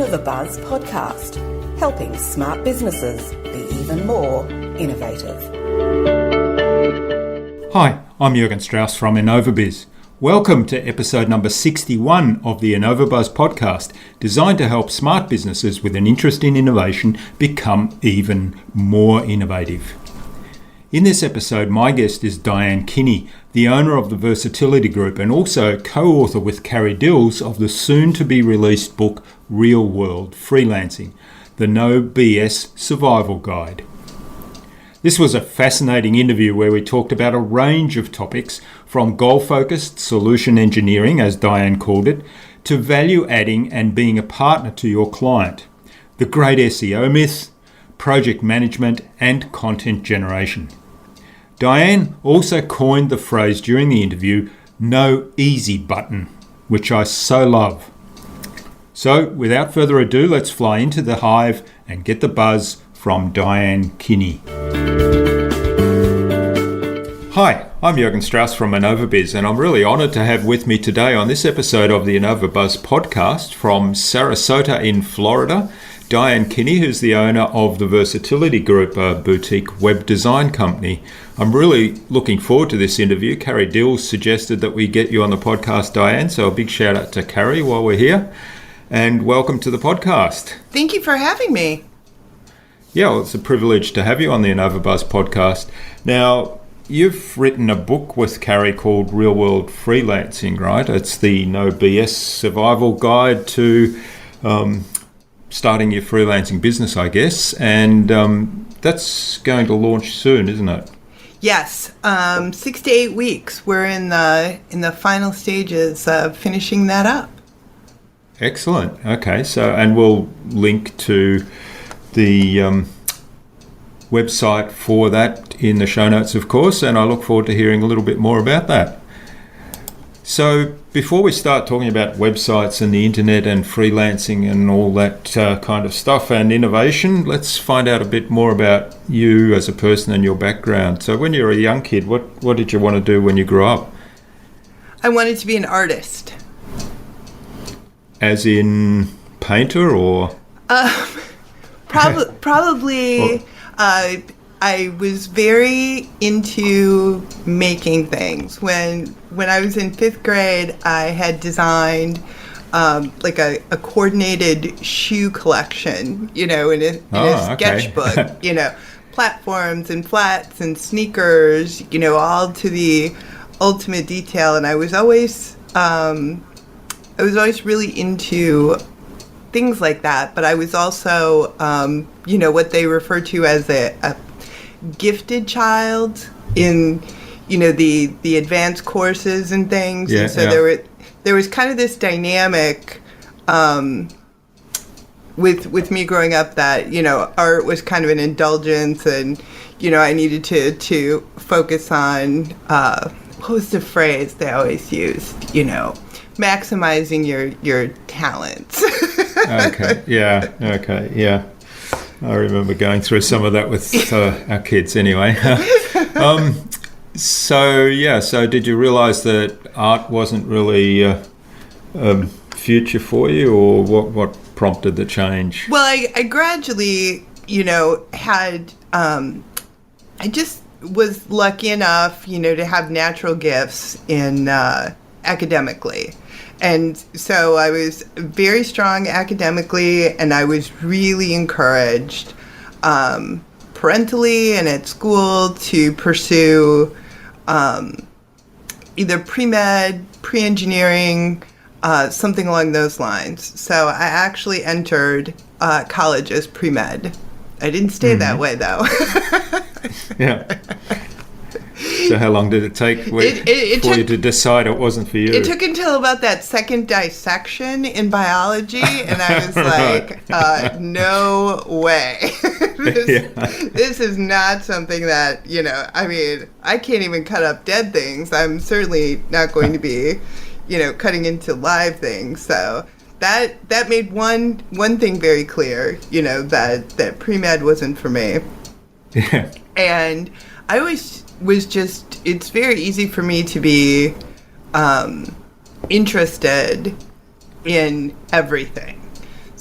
InnovaBuzz podcast, helping smart businesses be even more innovative. Hi, I'm Jürgen Strauss from InnovaBuzz. Welcome to episode number 61 of the InnovaBuzz podcast, designed to help smart businesses with an interest in innovation become even more innovative. In this episode, my guest is Diane Kinney, the owner of the Versatility Group and also co-author with Carrie Dils of the soon-to-be-released book World Freelancing, the No BS Survival Guide. This was a fascinating interview where we talked about a range of topics, from goal-focused solution engineering, as Diane called it, to value-adding and being a partner to your client, the great SEO myth, project management, and content generation. Diane also coined the phrase during the interview, no easy button, which I so love. So, without further ado, let's fly into the hive and get the buzz from Diane Kinney. Hi, I'm Jürgen Strauss from InnovaBuzz, and I'm really honoured to have with me today on this episode of the InnovaBuzz podcast from Sarasota in Florida, Diane Kinney, who's the owner of the Versatility Group, a boutique web design company. I'm really looking forward to this interview. Carrie Dils suggested that we get you on the podcast, Diane, so a big shout out to Carrie while we're here. And welcome to the podcast. Thank you for having me. Yeah, well, it's a privilege to have you on the InnovaBuzz podcast. Now, you've written a book with Carrie called World Freelancing, right? It's the No BS Survival Guide to starting your freelancing business, I guess. And that's going to launch soon, isn't it? Yes, 6 to 8 weeks. We're in the final stages of finishing that up. Excellent. Okay, so and we'll link to the website for that in the show notes, of course, and I look forward to hearing a little bit more about that. So before we start talking about websites and the internet and freelancing and all that kind of stuff and innovation, let's find out a bit more about you as a person and your background. So when you were a young kid, what did you want to do when you grew up? I wanted to be an artist. As in painter or? Probably. I was very into making things. When I was in 5th grade, I had designed like a coordinated shoe collection, in a sketchbook, platforms and flats and sneakers, all to the ultimate detail. And I was always really into things like that, but I was also, what they refer to as a gifted child in, the advanced courses and things. Yeah, and so there was kind of this dynamic with me growing up that, art was kind of an indulgence, and, I needed to focus on, what was the phrase they always used, maximizing your talents. Okay, yeah. I remember going through some of that with our kids anyway. So did you realise that art wasn't really a future for you, or what prompted the change? Well, I gradually, had, I just was lucky enough, to have natural gifts in academically. And so I was very strong academically, and I was really encouraged parentally and at school to pursue either pre-med, pre-engineering, something along those lines. So I actually entered college as pre-med. I didn't stay that way, though. Yeah. So how long did it take for you to decide it wasn't for you? It took until about that second dissection in biology, and I was like, no way. This is not something that, I can't even cut up dead things. I'm certainly not going to be, cutting into live things. So that made one thing very clear, that pre-med wasn't for me. Yeah. And I always was just, it's very easy for me to be interested in everything.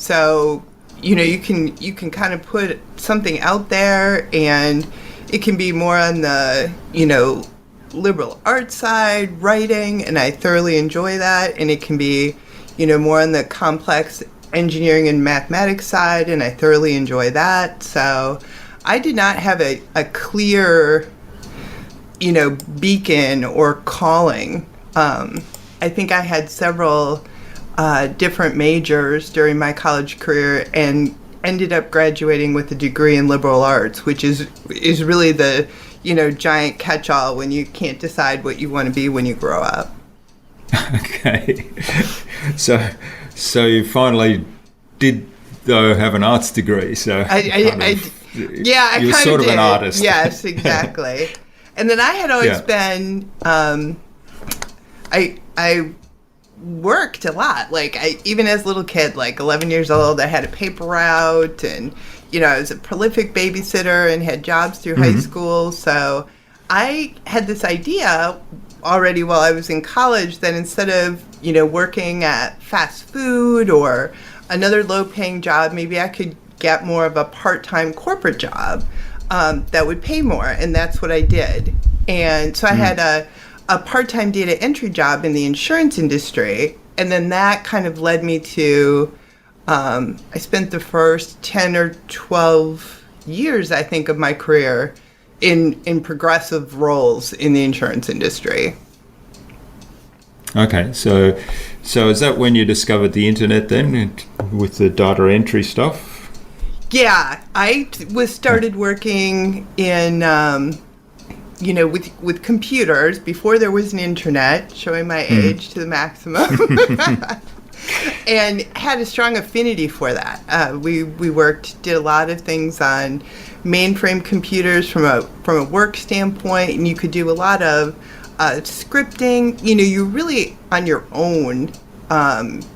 So, you can kind of put something out there, and it can be more on the, liberal arts side, writing, and I thoroughly enjoy that. And it can be, more on the complex engineering and mathematics side, and I thoroughly enjoy that. So I did not have a clear, beacon or calling. I think I had several different majors during my college career and ended up graduating with a degree in liberal arts, which is really the, giant catch-all when you can't decide what you want to be when you grow up. Okay. So you finally did, though, have an arts degree. So you were sort of an artist. Yes, exactly. And then I had always been, I worked a lot. Like, even as a little kid, like 11 years old, I had a paper route, and, I was a prolific babysitter and had jobs through high school. So I had this idea already while I was in college that instead of, working at fast food or another low-paying job, maybe I could get more of a part-time corporate job that would pay more, and that's what I did. And so I had a part-time data entry job in the insurance industry, and then that kind of led me to, I spent the first 10 or 12 years, I think, of my career in progressive roles in the insurance industry. Okay, so is that when you discovered the internet then, with the data entry stuff? Yeah, I started working in, with computers before there was an internet, showing my age to the maximum, and had a strong affinity for that. We did a lot of things on mainframe computers from a work standpoint, and you could do a lot of scripting. You're really on your own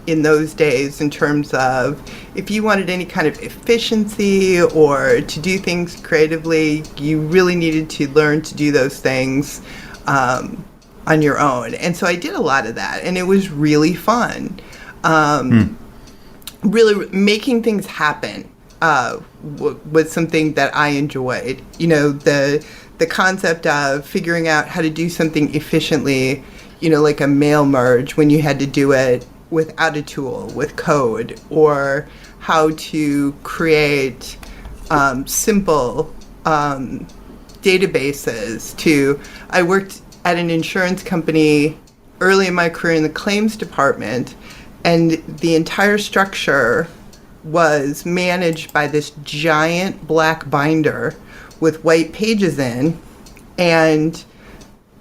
in those days in terms of if you wanted any kind of efficiency or to do things creatively, you really needed to learn to do those things on your own. And so I did a lot of that, and it was really fun. Really making things happen was something that I enjoyed. The concept of figuring out how to do something efficiently, like a mail merge when you had to do it without a tool, with code, or how to create simple databases. I worked at an insurance company early in my career in the claims department, and the entire structure was managed by this giant black binder with white pages in, and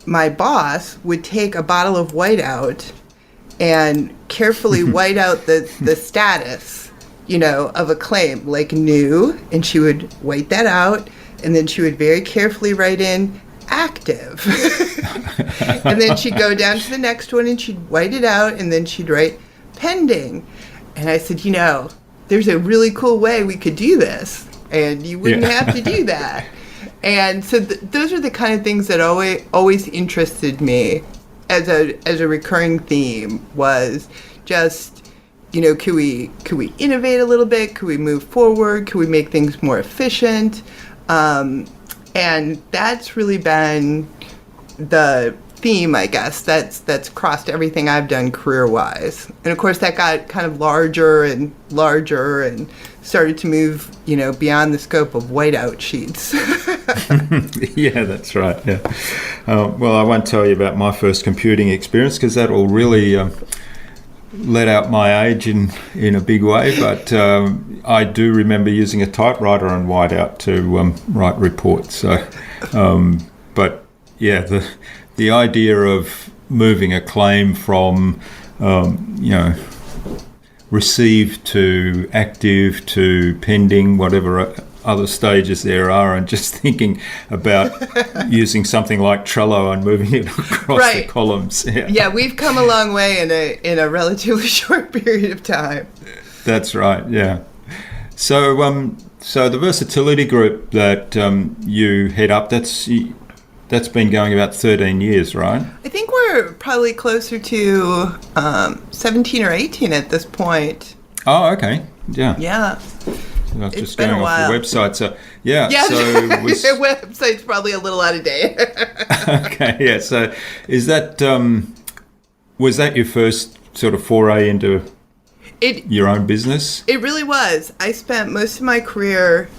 my boss would take a bottle of whiteout and carefully white out the status, of a claim, like new, and she would white that out, and then she would very carefully write in active. And then she'd go down to the next one and she'd white it out, and then she'd write pending. And I said, there's a really cool way we could do this, and you wouldn't have to do that. And so those are the kind of things that always interested me as a recurring theme, was just, could we innovate a little bit? Could we move forward? Could we make things more efficient? And that's really been the theme, I guess, that's crossed everything I've done career-wise. And of course that got kind of larger and larger and started to move, beyond the scope of whiteout sheets. Yeah, that's right. Yeah. Well, I won't tell you about my first computing experience, because that will really let out my age in a big way. But I do remember using a typewriter and whiteout to write reports. So, but yeah, the idea of moving a claim from, received to active to pending, whatever other stages there are, and just thinking about using something like Trello and moving it across the columns. Yeah, we've come a long way in a relatively short period of time. That's right, yeah. So the Versatility Group that you head up, that's been going about 13 years, right? I think we're probably closer to 17 or 18 at this point. Oh, okay. Yeah. Yeah. I was It's just been going a off while. your website. So, yeah. Yeah, So the website's probably a little out of date. okay. Yeah. So is that, was that your first sort of foray into your own business? It really was. I spent most of my career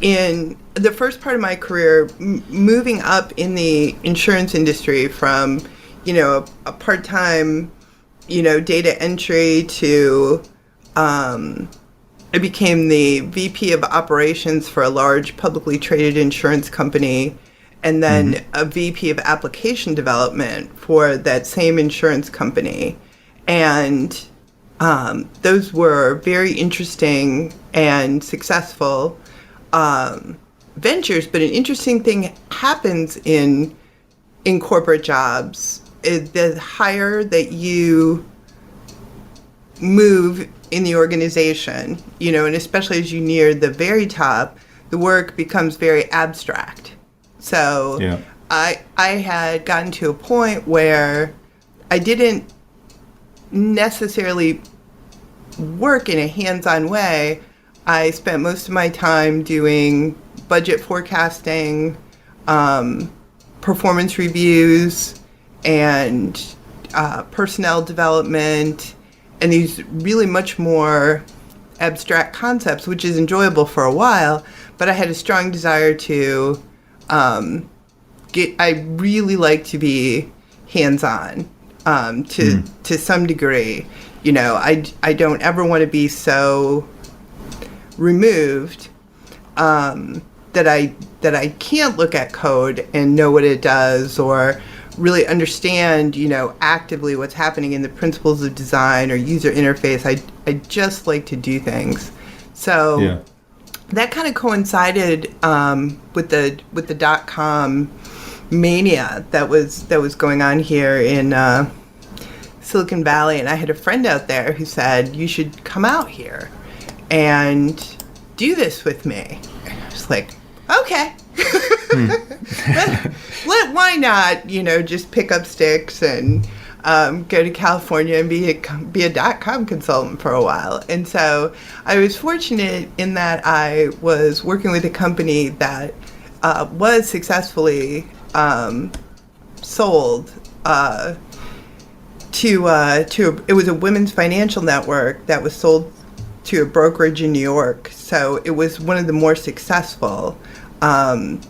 in the first part of my career moving up in the insurance industry from, a part-time, data entry to I became the VP of operations for a large publicly traded insurance company, and then a VP of application development for that same insurance company. And those were very interesting and successful ventures. But an interesting thing happens in corporate jobs. The higher that you move in the organization, and especially as you near the very top, the work becomes very abstract. So yeah. I had gotten to a point where I didn't necessarily work in a hands-on way. I spent most of my time doing budget forecasting, performance reviews, and personnel development, and these really much more abstract concepts, which is enjoyable for a while, but I had a strong desire to I really like to be hands-on to some degree. I don't ever want to be so removed that I can't look at code and know what it does, or really understand, actively what's happening in the principles of design or user interface. I just like to do things. So that kind of coincided with the .com mania that was going on here in Silicon Valley, and I had a friend out there who said, you should come out here and do this with me. And I was like, okay. Why not, just pick up sticks and go to California and be a .com consultant for a while. And so I was fortunate in that I was working with a company that was successfully sold it was a women's financial network that was sold to a brokerage in New York. So it was one of the more successful .com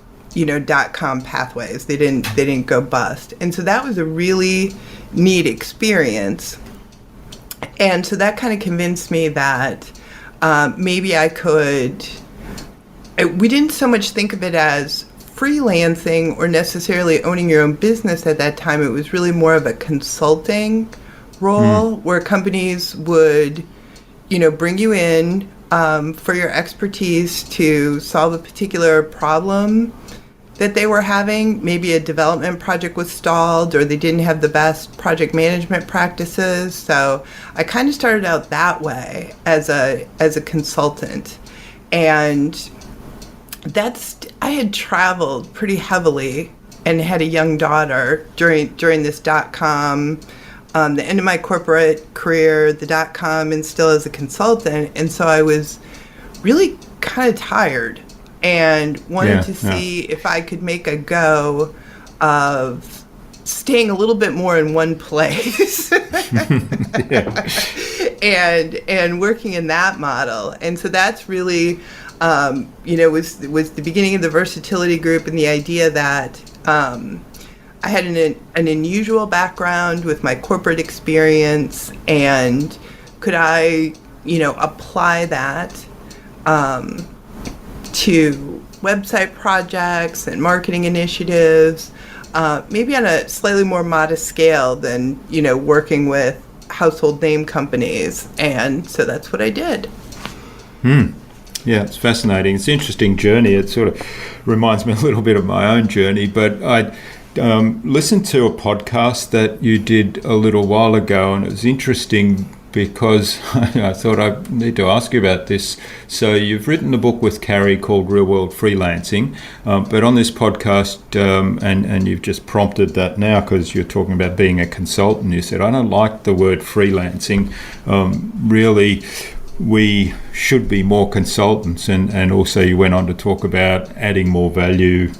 pathways. They didn't go bust. And so that was a really neat experience. And so that kind of convinced me that maybe I could, we didn't so much think of it as freelancing or necessarily owning your own business at that time. It was really more of a consulting role where companies would, bring you in for your expertise to solve a particular problem that they were having. Maybe a development project was stalled, or they didn't have the best project management practices. So I kind of started out that way as a consultant. And I had traveled pretty heavily and had a young daughter during this .com, the end of my corporate career, the .com, and still as a consultant. And so I was really kind of tired and wanted to see if I could make a go of staying a little bit more in one place and working in that model. And so that's really, was the beginning of the Versatility Group, and the idea that I had an unusual background with my corporate experience, and could I, apply that to website projects and marketing initiatives, maybe on a slightly more modest scale than, working with household name companies. And so that's what I did. Yeah, it's fascinating. It's an interesting journey. It sort of reminds me a little bit of my own journey, but I listened to a podcast that you did a little while ago, and it was interesting because I thought I need to ask you about this. So you've written a book with Carrie called World Freelancing, but on this podcast, and you've just prompted that now because you're talking about being a consultant, you said, I don't like the word freelancing. Really, we should be more consultants, and also you went on to talk about adding more value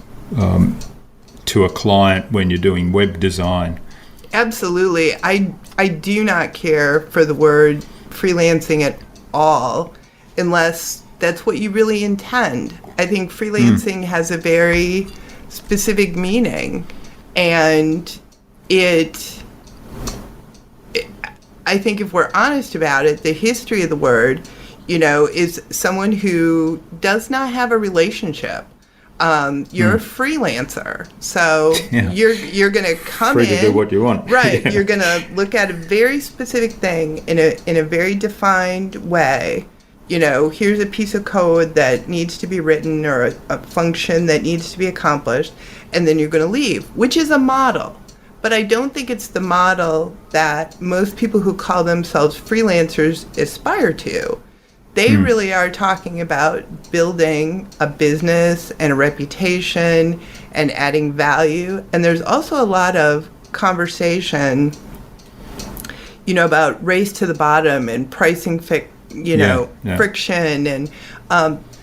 to a client when you're doing web design. Absolutely. I do not care for the word freelancing at all unless that's what you really intend. I think freelancing has a very specific meaning, and I think if we're honest about it, the history of the word, is someone who does not have a relationship. You're a freelancer, so you're going to come free in to do what you want, right? Yeah. You're going to look at a very specific thing in a very defined way. Here's a piece of code that needs to be written, or a function that needs to be accomplished, and then you're going to leave, which is a model. But I don't think it's the model that most people who call themselves freelancers aspire to. They really are talking about building a business and a reputation and adding value. And there's also a lot of conversation, about race to the bottom and pricing friction, and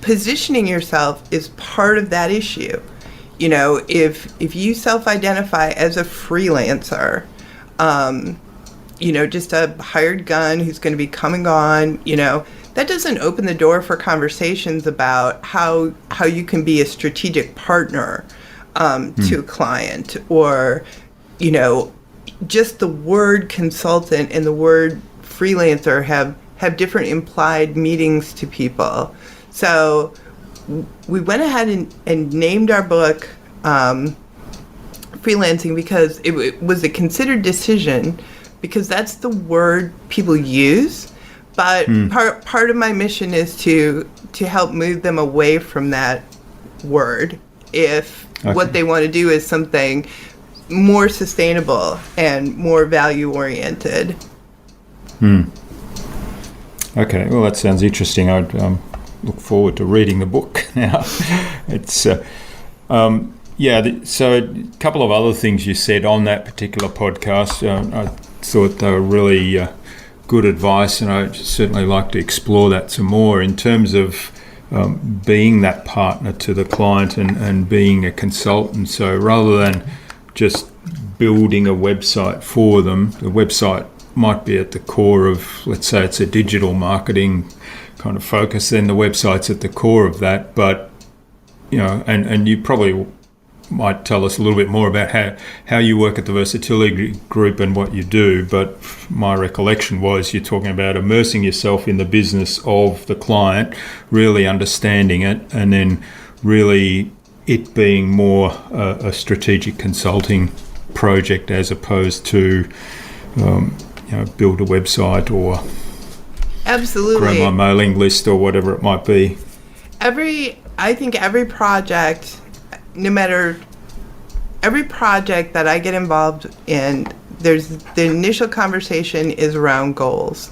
positioning yourself is part of that issue. If you self-identify as a freelancer, just a hired gun who's going to be coming on, that doesn't open the door for conversations about how you can be a strategic partner to a client, or, just the word consultant and the word freelancer have different implied meanings to people. So we went ahead and named our book Freelancing because it was a considered decision, because that's the word people use. But part of my mission is to help move them away from that word if what they want to do is something more sustainable and more value-oriented. Okay, well, that sounds interesting. I'd look forward to reading the book now. It's so a couple of other things you said on that particular podcast. I thought they were really good advice, and I'd certainly like to explore that some more in terms of being that partner to the client and being a consultant. So rather than just building a website for them, the website might be at the core of, let's say it's a digital marketing kind of focus, then the website's at the core of that. But, and you probably might tell us a little bit more about how you work at the Versatility Group and what you do. But my recollection was you're talking about immersing yourself in the business of the client, really understanding it, and then really it being more a strategic consulting project as opposed to build a website or Absolutely. grow my mailing list or whatever it might be. I think every project, every project that I get involved in, the initial conversation is around goals.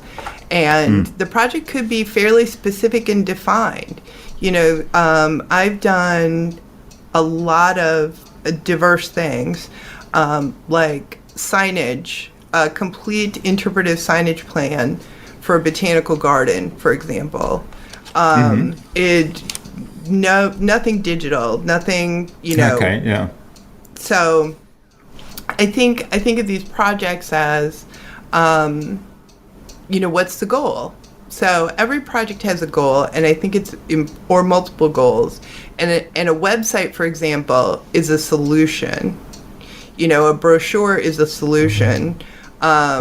And the project could be fairly specific and defined. I've done a lot of diverse things, like signage, a complete interpretive signage plan for a botanical garden, for example. Nothing digital, nothing, Okay, yeah. So I think of these projects as, what's the goal? So every project has a goal, and I think or multiple goals. And a website, for example, is a solution. A brochure is a solution. All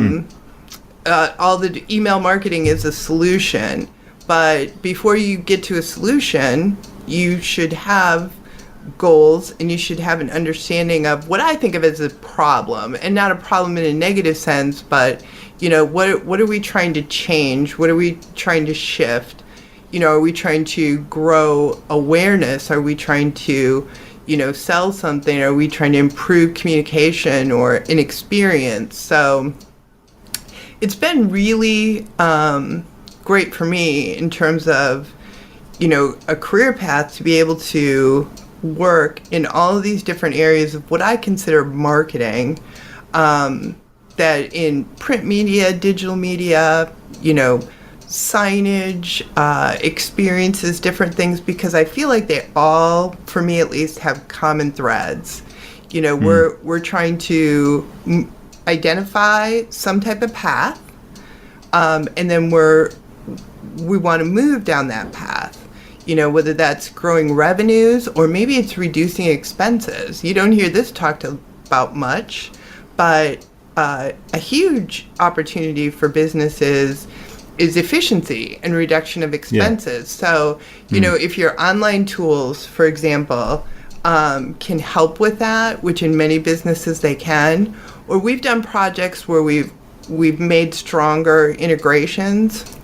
the email marketing is a solution. But before you get to a solution, you should have goals, and you should have an understanding of what I think of as a problem, and not a problem in a negative sense, but what are we trying to change? What are we trying to shift? Are we trying to grow awareness? Are we trying to sell something? Are we trying to improve communication or an experience? So it's been really great for me in terms of a career path to be able to work in all of these different areas of what I consider marketing, that in print media, digital media, signage, experiences, different things, because I feel like they all, for me at least, have common threads. We're trying to identify some type of path, and then we want to move down that path. Whether that's growing revenues or maybe it's reducing expenses. You don't hear this talked about much, but a huge opportunity for businesses is efficiency and reduction of expenses. So, if your online tools, for example, can help with that, which in many businesses they can, or we've done projects where we've made stronger integrations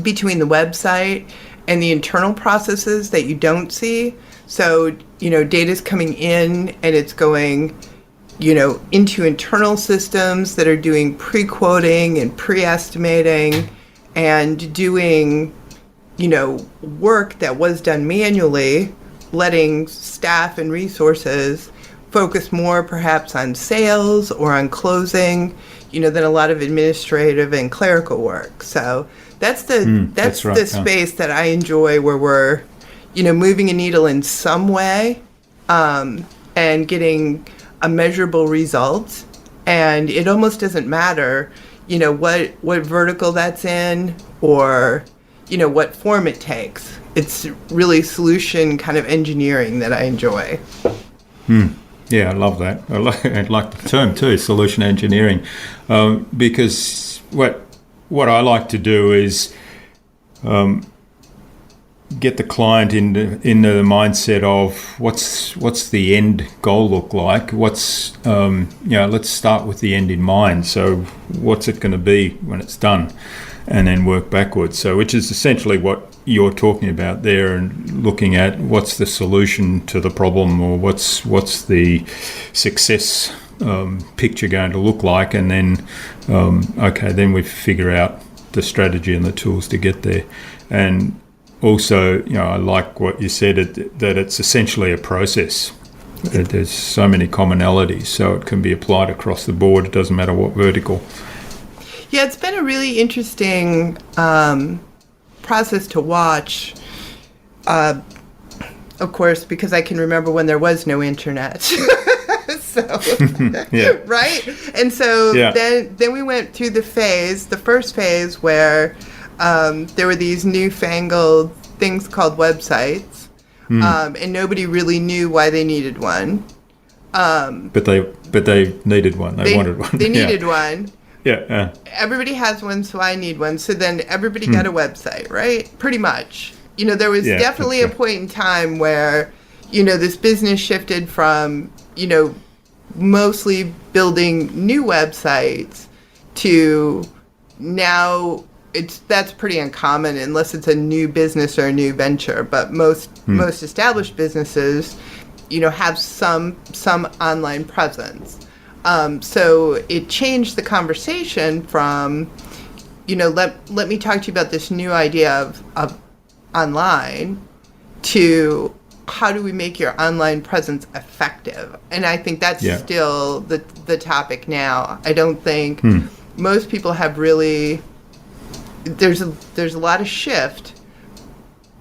between the website and the internal processes that you don't see. So, data's coming in and it's going, into internal systems that are doing pre-quoting and pre-estimating and doing, work that was done manually, letting staff and resources focus more perhaps on sales or on closing, than a lot of administrative and clerical work. So that's the space that I enjoy, where we're, moving a needle in some way, and getting a measurable result. And it almost doesn't matter, what vertical that's in or, what form it takes. It's really solution kind of engineering that I enjoy. Yeah, I love that. I like the term too, solution engineering, because what I like to do is get the client into the mindset of what's the end goal look like? Let's start with the end in mind. So what's it going to be when it's done, and then work backwards. So which is essentially what you're talking about there, and looking at what's the solution to the problem, or what's the success picture going to look like, and then then we figure out the strategy and the tools to get there. And also, I like what you said, that it's essentially a process. There's so many commonalities, so it can be applied across the board. It doesn't matter what vertical. Yeah, it's been a really interesting process to watch, of course, because I can remember when there was no internet. So, yeah. Right? And so then we went through the first phase where there were these newfangled things called websites, and nobody really knew why they needed one. But they needed one. They wanted one. They needed one. Yeah. Everybody has one, so I need one. So then everybody got a website, right? Pretty much. There was definitely a point in time where, this business shifted from, mostly building new websites to now that's pretty uncommon unless it's a new business or a new venture. But most established businesses, have some online presence. So it changed the conversation from, let me talk to you about this new idea of online, to how do we make your online presence effective? And I think that's still the topic now. I don't think most people have really, there's a lot of shift,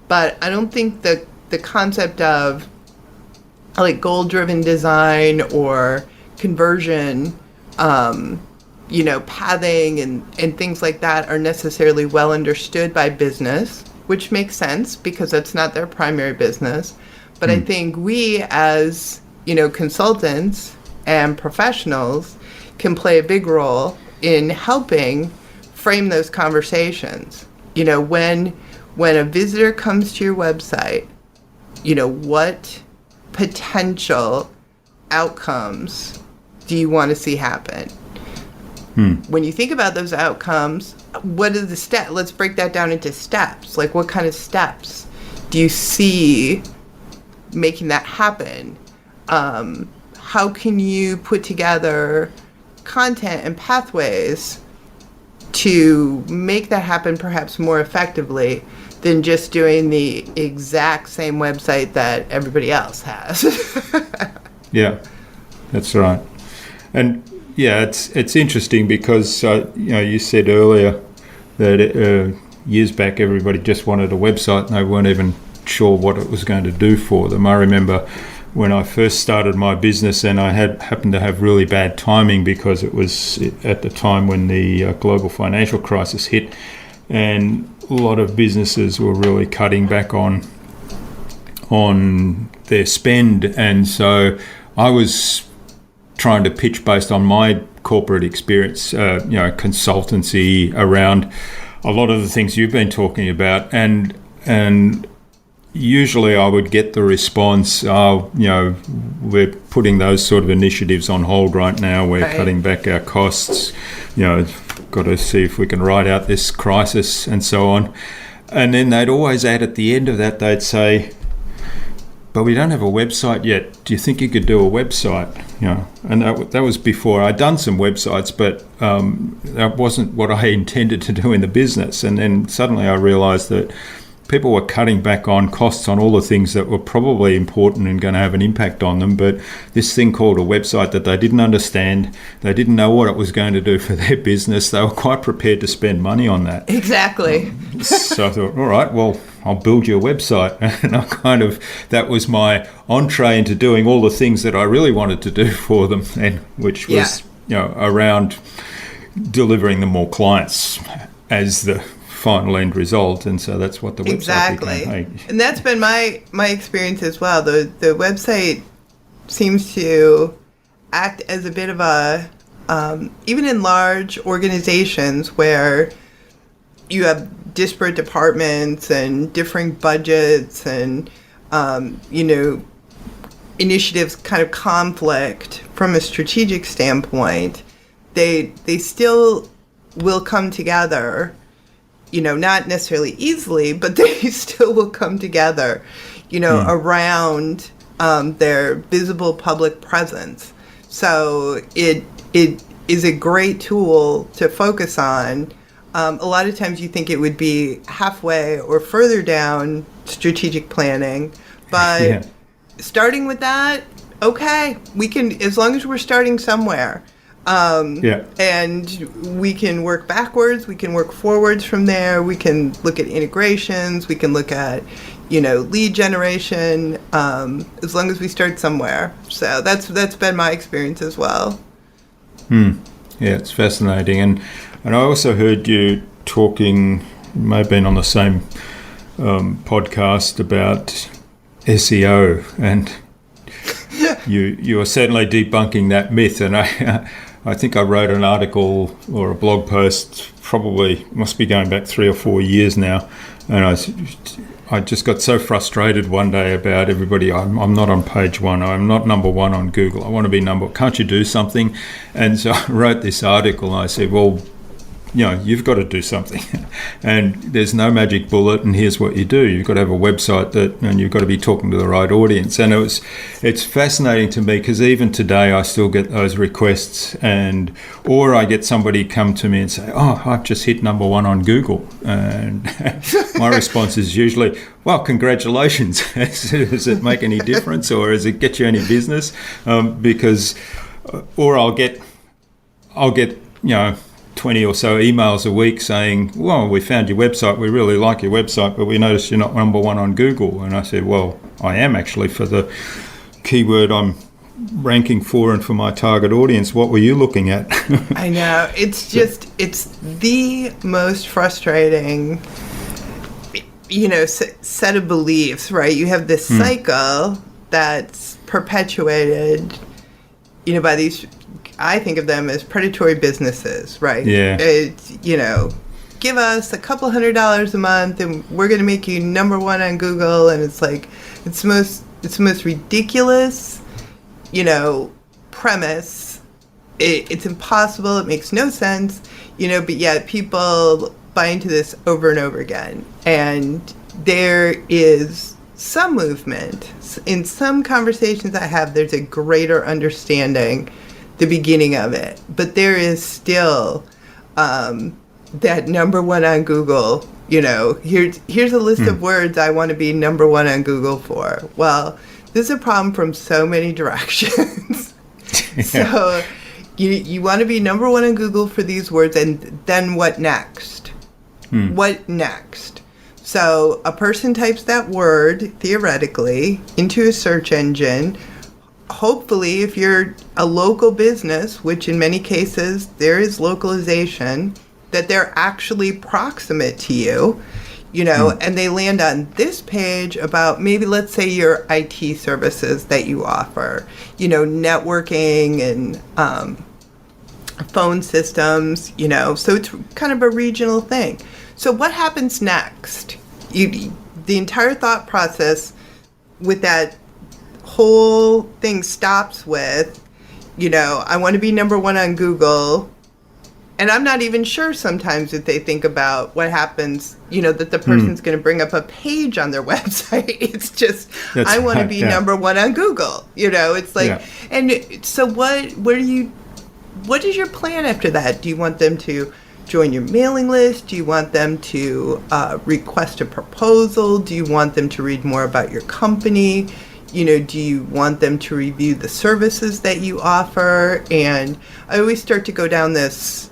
but I don't think the concept of like goal-driven design or conversion, pathing and things like that are necessarily well understood by business, which makes sense because that's not their primary business. But I think we as, consultants and professionals can play a big role in helping frame those conversations. When a visitor comes to your website, what potential outcomes do you want to see happen? When you think about those outcomes, what are the steps? Let's break that down into steps. Like, what kind of steps do you see making that happen? How can you put together content and pathways to make that happen perhaps more effectively than just doing the exact same website that everybody else has? Yeah, that's right. And it's interesting because you said earlier that years back, everybody just wanted a website and they weren't even sure what it was going to do for them. I remember when I first started my business, and I happened to have really bad timing because it was at the time when the global financial crisis hit, and a lot of businesses were really cutting back on their spend. And so I was trying to pitch based on my corporate experience, consultancy around a lot of the things you've been talking about, and usually I would get the response, we're putting those sort of initiatives on hold right now. We're cutting back our costs. Got to see if we can ride out this crisis and so on. And then they'd always add at the end of that, they'd say, but we don't have a website yet. Do you think you could do a website? And that was before I'd done some websites, but that wasn't what I intended to do in the business. And then suddenly I realized that people were cutting back on costs on all the things that were probably important and going to have an impact on them. But this thing called a website that they didn't understand, they didn't know what it was going to do for their business. They were quite prepared to spend money on that. Exactly. So I thought, all right, well, I'll build you a website. And that was my entree into doing all the things that I really wanted to do for them, and which was, around delivering them more clients as the final end result. And so that's what the website became. And that's been my experience as well. The website seems to act as a bit of a even in large organizations where you have disparate departments and differing budgets and initiatives kind of conflict from a strategic standpoint, they still will come together, not necessarily easily, but they still will come together, around their visible public presence. So it is a great tool to focus on. A lot of times you think it would be halfway or further down strategic planning, but starting with that, okay, we can, as long as we're starting somewhere. And we can work backwards, we can work forwards from there, we can look at integrations, we can look at, lead generation, as long as we start somewhere. So that's been my experience as well. Yeah, it's fascinating. And I also heard you talking, may have been on the same podcast, about SEO, and you are certainly debunking that myth. And I think I wrote an article or a blog post, probably must be going back 3 or 4 years now, and I just got so frustrated one day about everybody. I'm not on page one. I'm not number one on Google. I want to be can't you do something? And so I wrote this article and I said, well, you've got to do something. And there's no magic bullet, and here's what you do. You've got to have a website and you've got to be talking to the right audience. And it's fascinating to me because even today I still get those requests, or I get somebody come to me and say, oh, I've just hit number one on Google. And my response is usually, well, congratulations. Does it make any difference, or does it get you any business? Or I'll get 20 or so emails a week saying, well, we found your website, we really like your website, but we noticed you're not number one on Google. And I said, well, I am actually, for the keyword I'm ranking for and for my target audience. What were you looking at? I know. It's the most frustrating, set of beliefs, right? You have this cycle that's perpetuated, by these, I think of them as predatory businesses, right? Yeah. It's, give us a couple $100 a month and we're going to make you number one on Google. And it's like, it's the most ridiculous, premise. It's impossible. It makes no sense, but yet people buy into this over and over again. And there is some movement. In some conversations I have, there's a greater understanding the beginning of it, but there is still that number one on Google. Here's a list of words I want to be number one on Google for. Well, this is a problem from so many directions. So you want to be number one on Google for these words, and then what next? What next? So a person types that word, theoretically, into a search engine. Hopefully, if you're a local business, which in many cases there is localization, that they're actually proximate to you, and they land on this page about maybe, let's say, your IT services that you offer, networking and phone systems, so it's kind of a regional thing. So what happens next? The entire thought process with that whole thing stops with, I want to be number one on Google. And I'm not even sure sometimes that they think about what happens, that the person's going to bring up a page on their website. It's just, I want to be number one on Google. It's like, and so what is your plan after that? Do you want them to join your mailing list? Do you want them to request a proposal? Do you want them to read more about your company? Do you want them to review the services that you offer? And I always start to go down this,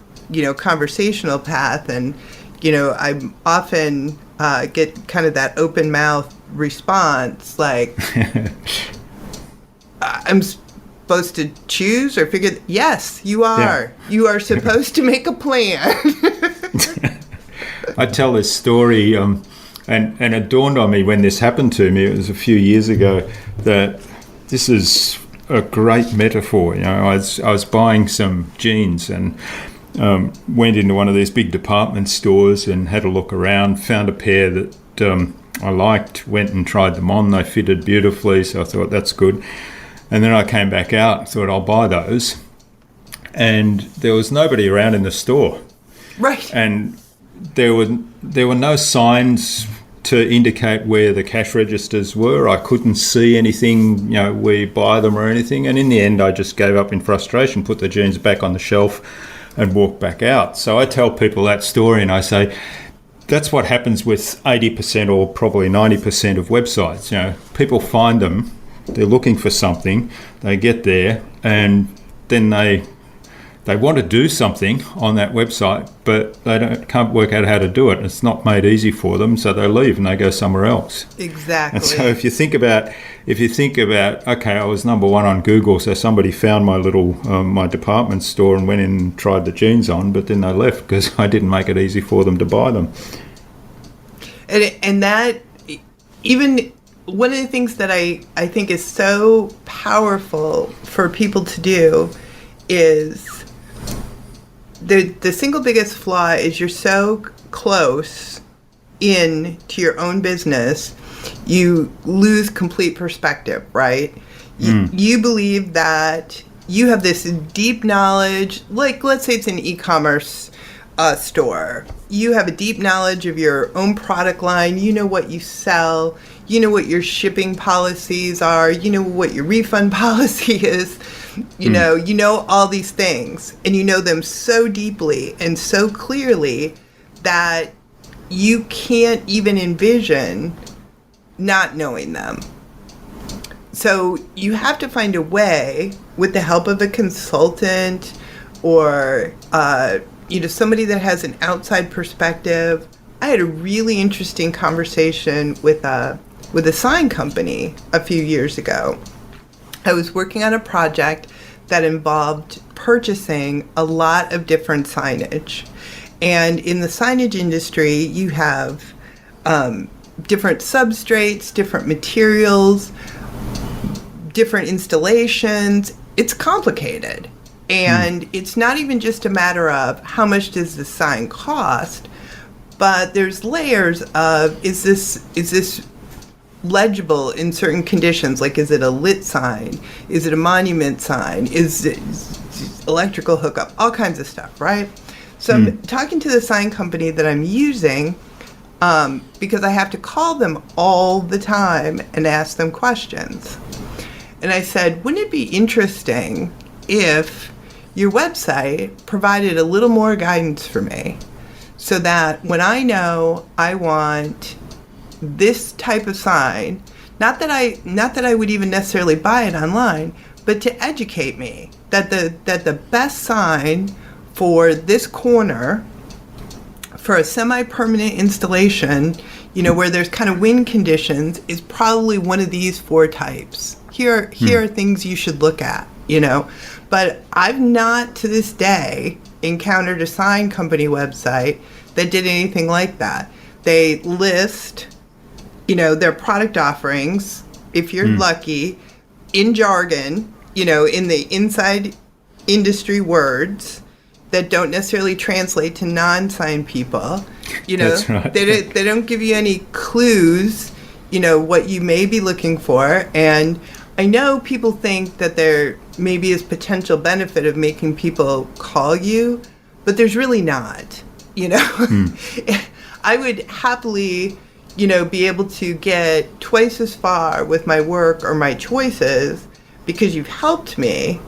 conversational path. And, I often get kind of that open mouth response, like, I'm supposed to choose or figure? Yes, you are. Yeah. You are supposed to make a plan. I tell this story, and it dawned on me when this happened to me. It was a few years ago that this is a great metaphor. I was buying some jeans and went into one of these big department stores and had a look around. Found a pair that I liked. Went and tried them on. They fitted beautifully, so I thought that's good. And then I came back out, thought I'll buy those. And there was nobody around in the store. Right. And there were no signs to indicate where the cash registers were. I couldn't see anything, where you buy them or anything. And in the end, I just gave up in frustration, put the jeans back on the shelf and walked back out. So I tell people that story and I say, that's what happens with 80% or probably 90% of websites. People find them. They're looking for something, they get there, and then they want to do something on that website, but they can't work out how to do it. It's not made easy for them, so they leave and they go somewhere else. Exactly. And so if you think about, okay, I was number one on Google, so somebody found my little my department store and went in and tried the jeans on, but then they left because I didn't make it easy for them to buy them. And that even. One of the things that I think is so powerful for people to do is the single biggest flaw is you're so close in to your own business, you lose complete perspective, right? You believe that you have this deep knowledge, like let's say it's an e-commerce store. You have a deep knowledge of your own product line. You know what you sell. You know what your shipping policies are. You know what your refund policy is. You know all these things. And you know them so deeply and so clearly that you can't even envision not knowing them. So you have to find a way, with the help of a consultant or somebody that has an outside perspective. I had a really interesting conversation with a sign company a few years ago. I was working on a project that involved purchasing a lot of different signage. And in the signage industry, you have different substrates, different materials, different installations. It's complicated. And it's not even just a matter of how much does the sign cost, but there's layers of is this legible in certain conditions? Like, is it a lit sign? Is it a monument sign? Is it electrical hookup? All kinds of stuff, right? So I'm talking to the sign company that I'm using because I have to call them all the time and ask them questions. And I said, wouldn't it be interesting if your website provided a little more guidance for me so that when I know I want this type of sign, not that I would even necessarily buy it online, but to educate me that the best sign for this corner for a semi-permanent installation, where there's kind of wind conditions, is probably one of these 4 types. Here are things you should look at, But I've not to this day encountered a sign company website that did anything like that. They list, their product offerings, if you're lucky, in jargon, in the inside industry words that don't necessarily translate to non-sign people. That's right. They don't give you any clues, what you may be looking for. And I know people think that there maybe is potential benefit of making people call you, but there's really not, I would happily, be able to get twice as far with my work or my choices because you've helped me,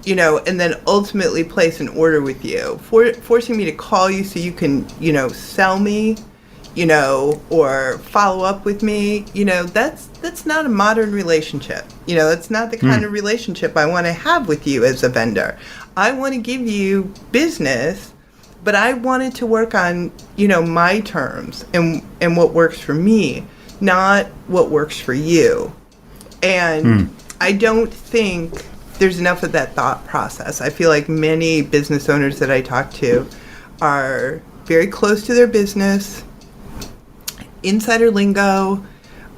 and then ultimately place an order with you. Forcing me to call you so you can, sell me, or follow up with me, that's not a modern relationship. That's not the kind of relationship I want to have with you as a vendor. I want to give you business, but I want it to work on, my terms and what works for me, not what works for you. And I don't think there's enough of that thought process. I feel like many business owners that I talk to are very close to their business, insider lingo,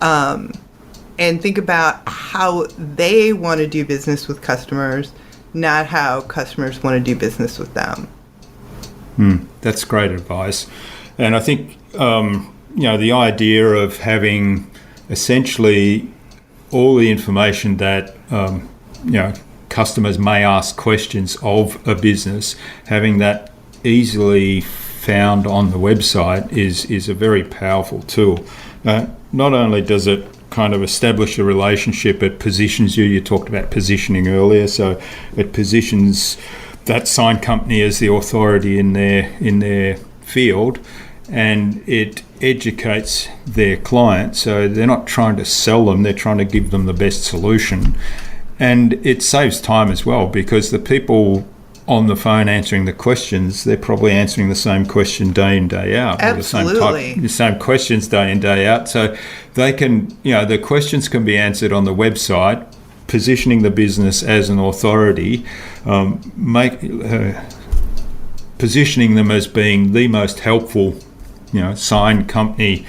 and think about how they want to do business with customers, not how customers want to do business with them. That's great advice. And I think, the idea of having essentially all the information that, customers may ask questions of a business, having that easily found on the website is a very powerful tool. Not only does it kind of establish a relationship, it positions you. You talked about positioning earlier, so it positions that sign company as the authority in their field, and it educates their client. So they're not trying to sell them; they're trying to give them the best solution, and it saves time as well because the people on the phone answering the questions, they're probably answering the same question day in, day out. Absolutely. The same questions day in, day out. So they can, the questions can be answered on the website, positioning the business as an authority, positioning them as being the most helpful, sign company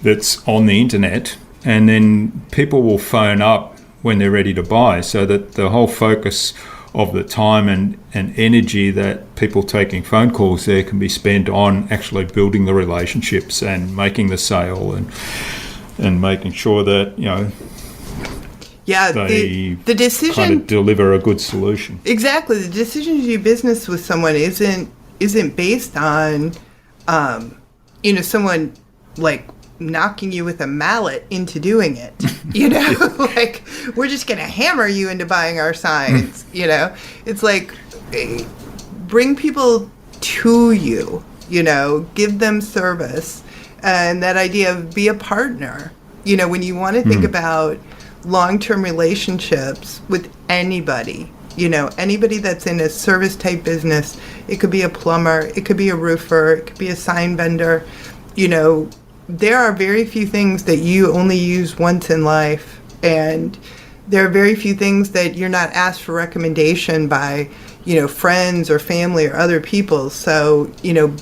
that's on the internet. And then people will phone up when they're ready to buy, so that the whole focus of the time and energy that people taking phone calls there can be spent on actually building the relationships and making the sale and making sure that the decision kind of deliver a good solution. Exactly, the decision to do business with someone isn't based on someone like knocking you with a mallet into doing it, like we're just gonna hammer you into buying our signs. It's like bring people to you, give them service, and that idea of be a partner. When you want to think about long-term relationships with anybody, anybody that's in a service type business, it could be a plumber, it could be a roofer, it could be a sign vendor, there are very few things that you only use once in life, and there are very few things that you're not asked for recommendation by, friends or family or other people. So,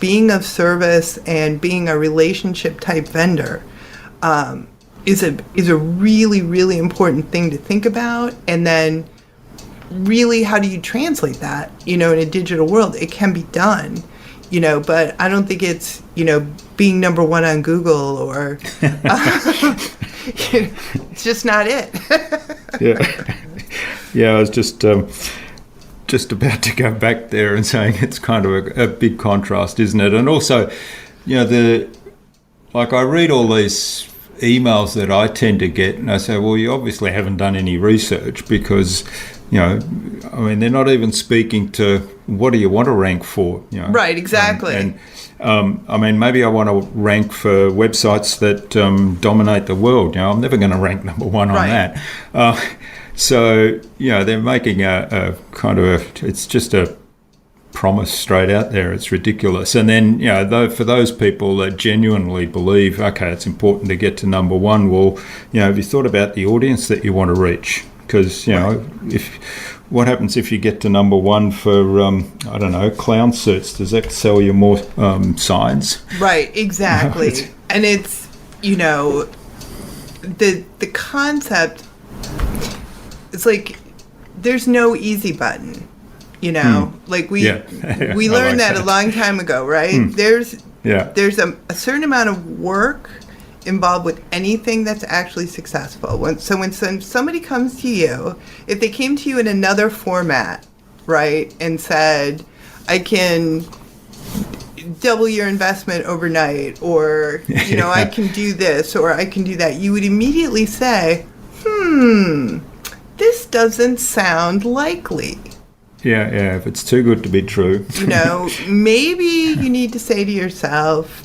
being of service and being a relationship type vendor is a really, really important thing to think about. And then really, how do you translate that, in a digital world? It can be done. But I don't think it's, being number one on Google or it's just not it. Yeah. I was just about to go back there and saying it's kind of a big contrast, isn't it? And also, I read all these emails that I tend to get, and I say, well, you obviously haven't done any research because, they're not even speaking to what do you want to rank for, Right, exactly. And maybe I want to rank for websites that dominate the world. I'm never going to rank number one on that. So, they're making a kind of it's just a promise straight out there. It's ridiculous. And then, for those people that genuinely believe, okay, it's important to get to number one, well, have you thought about the audience that you want to reach? Because, what happens if you get to number one for, clown suits? Does that sell you more signs? Right, exactly. And it's, the concept, it's like there's no easy button, like we learned that a long time ago, right? There's a certain amount of work involved with anything that's actually successful. When somebody comes to you, if they came to you in another format, right, and said, I can double your investment overnight, or I can do this, or I can do that, you would immediately say, this doesn't sound likely. Yeah, if it's too good to be true. Maybe you need to say to yourself,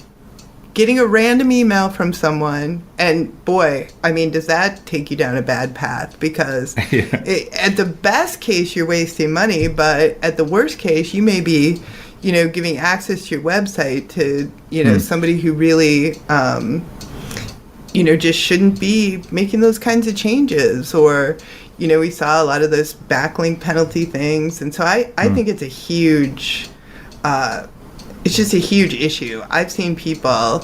getting a random email from someone, and boy, does that take you down a bad path? Because at the best case, you're wasting money, but at the worst case, you may be, giving access to your website to, somebody who really, just shouldn't be making those kinds of changes. Or, we saw a lot of those backlink penalty things. And so I think it's a huge, it's just a huge issue. I've seen people,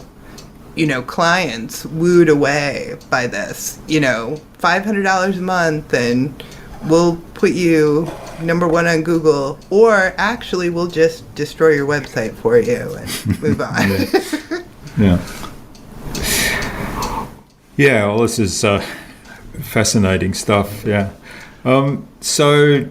clients wooed away by this, $500 a month, and we'll put you number one on Google, or actually we'll just destroy your website for you and move on. Yeah, well, this is fascinating stuff, so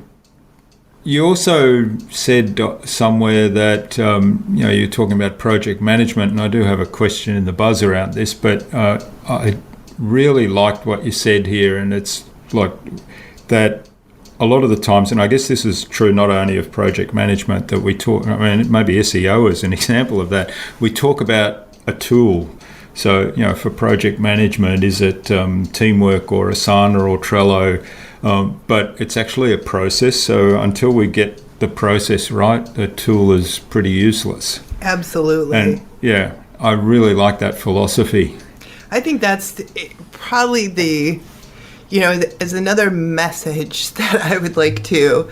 you also said somewhere that, you're talking about project management, and I do have a question in the buzz around this, but I really liked what you said here, and it's like that a lot of the times, and I guess this is true not only of project management, that we talk, maybe SEO is an example of that, we talk about a tool. So, for project management, is it Teamwork or Asana or Trello? But it's actually a process. So until we get the process right, the tool is pretty useless. Absolutely. And I really like that philosophy. I think that's probably as another message that I would like to,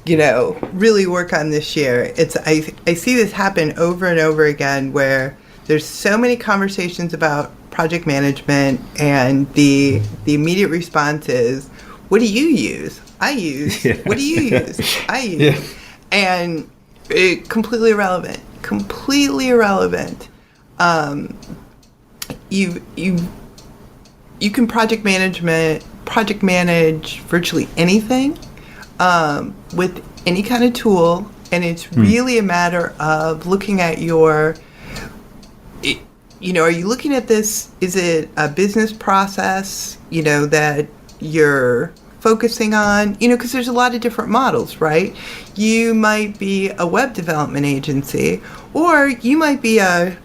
really work on this year. I see this happen over and over again, where there's so many conversations about project management, and the immediate response is, what do you use? I use. Yeah. What do you use? I use. Yeah. And completely irrelevant. You can project manage virtually anything with any kind of tool, and it's really a matter of looking at your. Are you looking at this? Is it a business process, that you're focusing on? Because there's a lot of different models, right? You might be a web development agency, or you might be a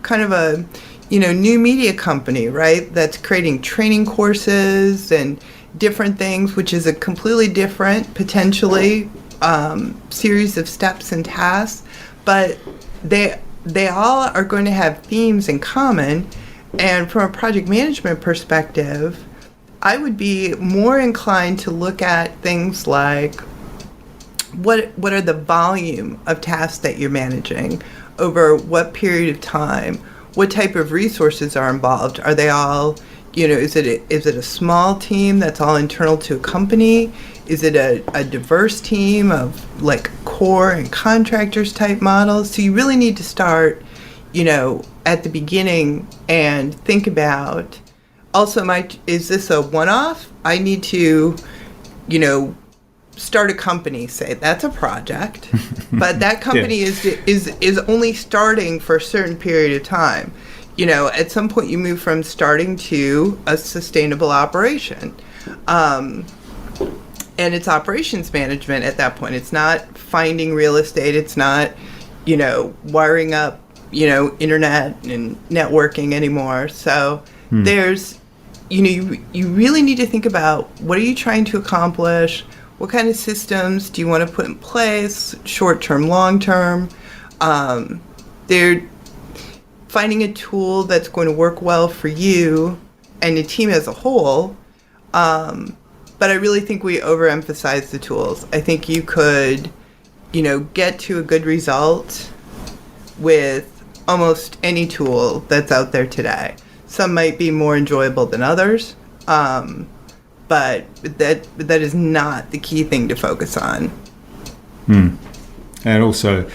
kind of a, new media company, right? That's creating training courses and different things, which is a completely different, potentially, series of steps and tasks. But they all are going to have themes in common. And from a project management perspective, I would be more inclined to look at things like what are the volume of tasks that you're managing over what period of time, what type of resources are involved. Are they all, is it a small team that's all internal to a company? Is it a diverse team of like core and contractors type models? So you really need to start, at the beginning and think about, also, is this a one-off? I need to, start a company, say that's a project, but that company is only starting for a certain period of time. At some point you move from starting to a sustainable operation. And it's operations management at that point. It's not finding real estate. It's not, wiring up, internet and networking anymore. So there's, you really need to think about, what are you trying to accomplish? what kind of systems do you want to put in place, short-term, long-term. They're finding a tool that's going to work well for you and the team as a whole. But I really think we overemphasize the tools. I think you could, get to a good result with almost any tool that's out there today. Some might be more enjoyable than others, but that is not the key thing to focus on. And also,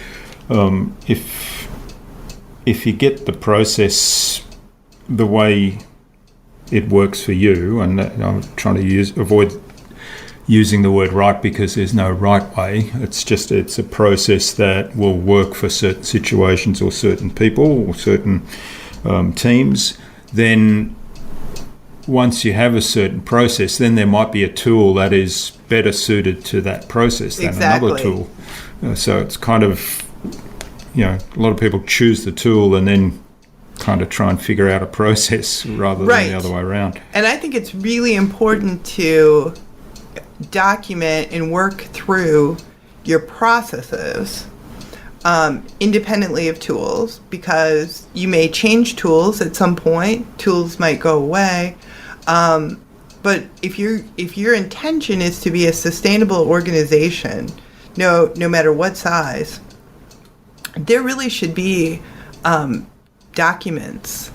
if you get the process the way it works for you, and I'm trying to avoid using the word right because there's no right way. It's a process that will work for certain situations or certain people or certain teams. Then once you have a certain process, then there might be a tool that is better suited to that process than another tool. So it's kind of, a lot of people choose the tool and then kind of try and figure out a process rather than the other way around. And I think it's really important to document and work through your processes independently of tools, because you may change tools at some point. Tools might go away. But if your intention is to be a sustainable organization, no matter what size, there really should be documents.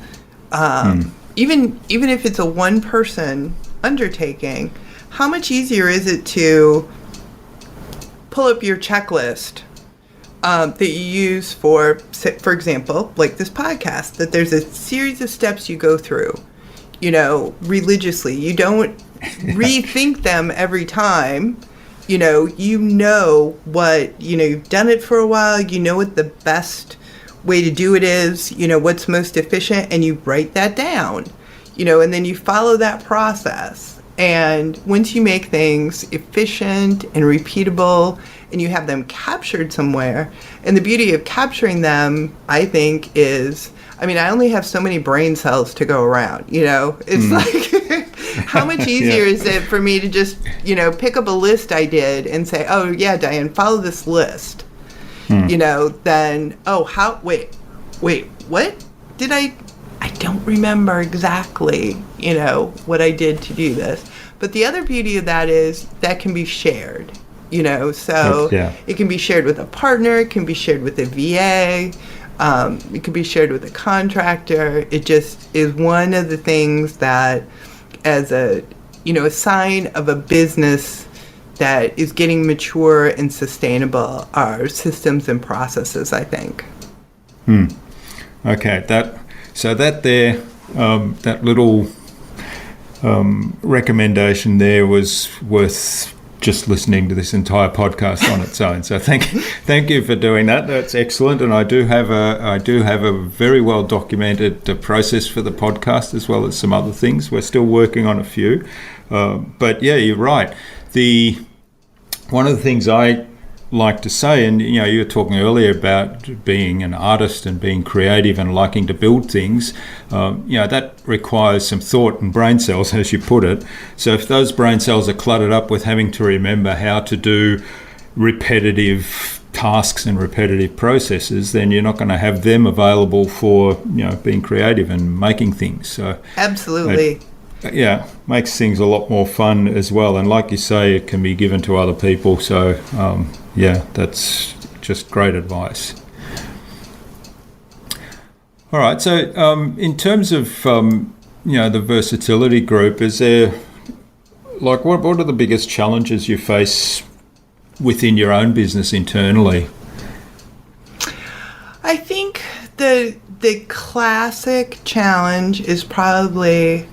Even if it's a one-person undertaking, how much easier is it to pull up your checklist that you use for example, like this podcast, that there's a series of steps you go through, religiously. You don't rethink them every time. What, you've done it for a while, what the best way to do it is, what's most efficient, and you write that down, and then you follow that process. And once you make things efficient and repeatable and you have them captured somewhere, and the beauty of capturing them, I think, is, I only have so many brain cells to go around, it's like, how much easier is it for me to just, pick up a list I did and say, oh yeah, Diane, follow this list, than, wait, what did I don't remember exactly, what I did to do this. But the other beauty of that is that can be shared, so it can be shared with a partner, it can be shared with a VA, it can be shared with a contractor. It just is one of the things that, as a sign of a business that is getting mature and sustainable, are systems and processes, I think. Okay, that little recommendation there was worth just listening to this entire podcast on its own. So thank you for doing that. That's excellent. And I do have a very well documented process for the podcast, as well as some other things. We're still working on a few, but yeah, you're right. One of the things I like to say, and you were talking earlier about being an artist and being creative and liking to build things, that requires some thought and brain cells, as you put it. So if those brain cells are cluttered up with having to remember how to do repetitive tasks and repetitive processes, then you're not going to have them available for being creative and making things. So absolutely. Makes things a lot more fun as well. And like you say, it can be given to other people. So that's just great advice. All right. So in terms of the Versatility Group, is there what are the biggest challenges you face within your own business internally? I think the classic challenge is probably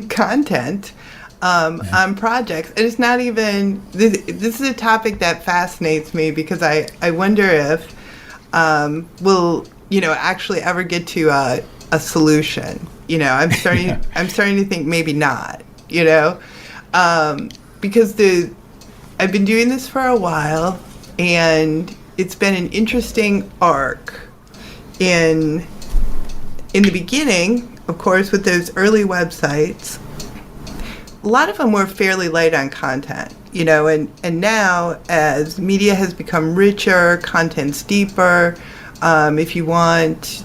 content on projects. And it's not even, this is a topic that fascinates me, because I wonder if we'll actually ever get to a solution. I'm starting to think maybe not, because I've been doing this for a while, and it's been an interesting arc. In the beginning, of course, with those early websites, a lot of them were fairly light on content, and now as media has become richer, content's deeper, if you want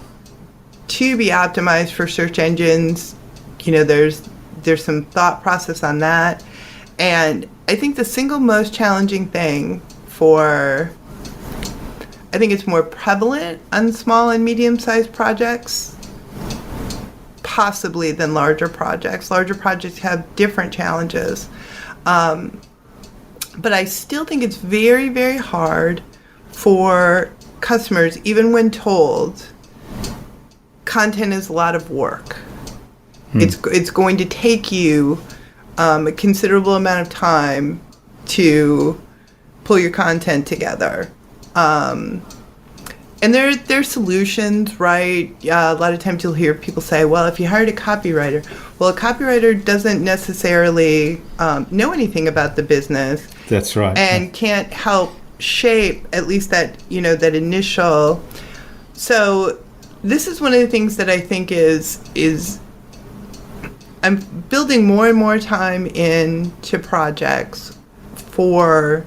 to be optimized for search engines, there's some thought process on that. And I think the single most challenging thing I think it's more prevalent on small and medium-sized projects, possibly, than larger projects. Larger projects have different challenges. But I still think it's very, very hard for customers, even when told content is a lot of work. It's going to take you a considerable amount of time to pull your content together. And there's solutions, right? A lot of times you'll hear people say, well, if you hired a copywriter, well, a copywriter doesn't necessarily know anything about the business. That's right. And can't help shape at least that, that initial. So this is one of the things that I think is I'm building more and more time into projects for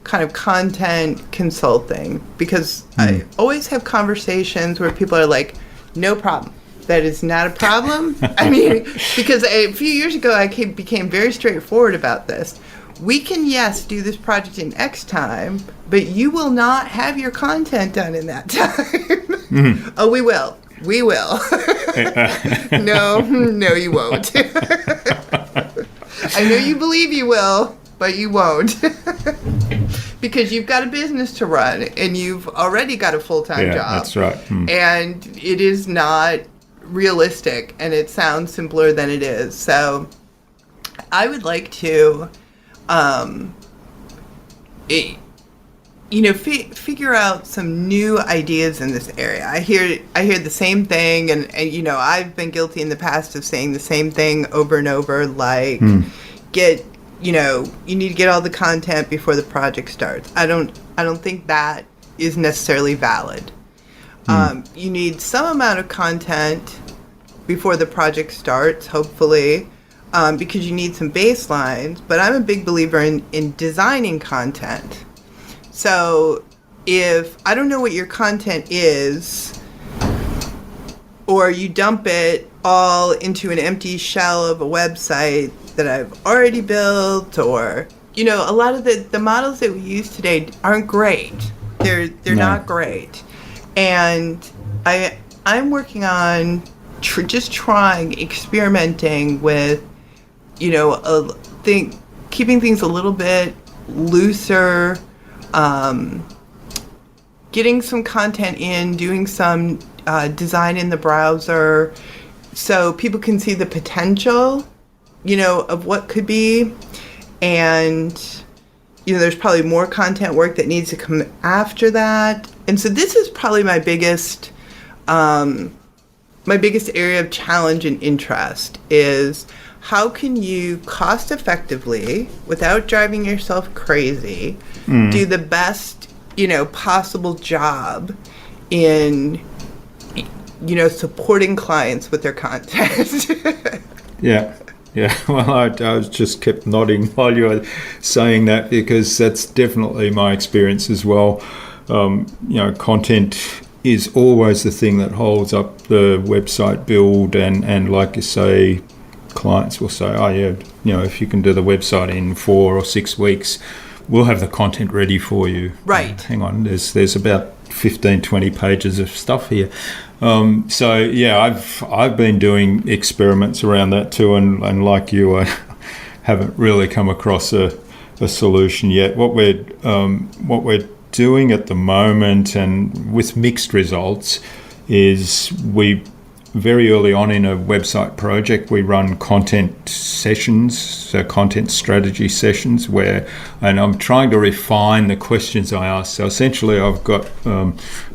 kind of content consulting, because I always have conversations where people are like, no problem. That is not a problem. I mean, because a few years ago I became very straightforward about this. We can, yes, do this project in X time, but you will not have your content done in that time. Oh, we will. We will. No, you won't. I know you believe you will, but you won't. Because you've got a business to run and you've already got a full-time job. Yeah, that's right. And it is not realistic, and it sounds simpler than it is. So I would like to figure out some new ideas in this area. I hear the same thing, and I've been guilty in the past of saying the same thing over and over, like you need to get all the content before the project starts. I don't think that is necessarily valid. You need some amount of content before the project starts, hopefully, because you need some baselines. But I'm a big believer in designing content. So if I don't know what your content is, or you dump it all into an empty shell of a website that I've already built, or a lot of the models that we use today aren't great. They're not great, and I'm working on experimenting with keeping things a little bit looser, getting some content in, doing some design in the browser, so people can see the potential of what could be. And there's probably more content work that needs to come after that. And so this is probably my biggest area of challenge and interest is, how can you cost effectively, without driving yourself crazy, do the best possible job in supporting clients with their content. Yeah, well, I was just kept nodding while you were saying that, because that's definitely my experience as well. Content is always the thing that holds up the website build, and like you say, clients will say, oh yeah, if you can do the website in 4 or 6 weeks, we'll have the content ready for you. Right. Hang on, there's about 15-20 pages of stuff here. So yeah, I've been doing experiments around that too, and like you, I haven't really come across a solution yet. What we're doing at the moment, and with mixed results, is we very early on in a website project, we run content sessions, so content strategy sessions, and I'm trying to refine the questions I ask. So essentially I've got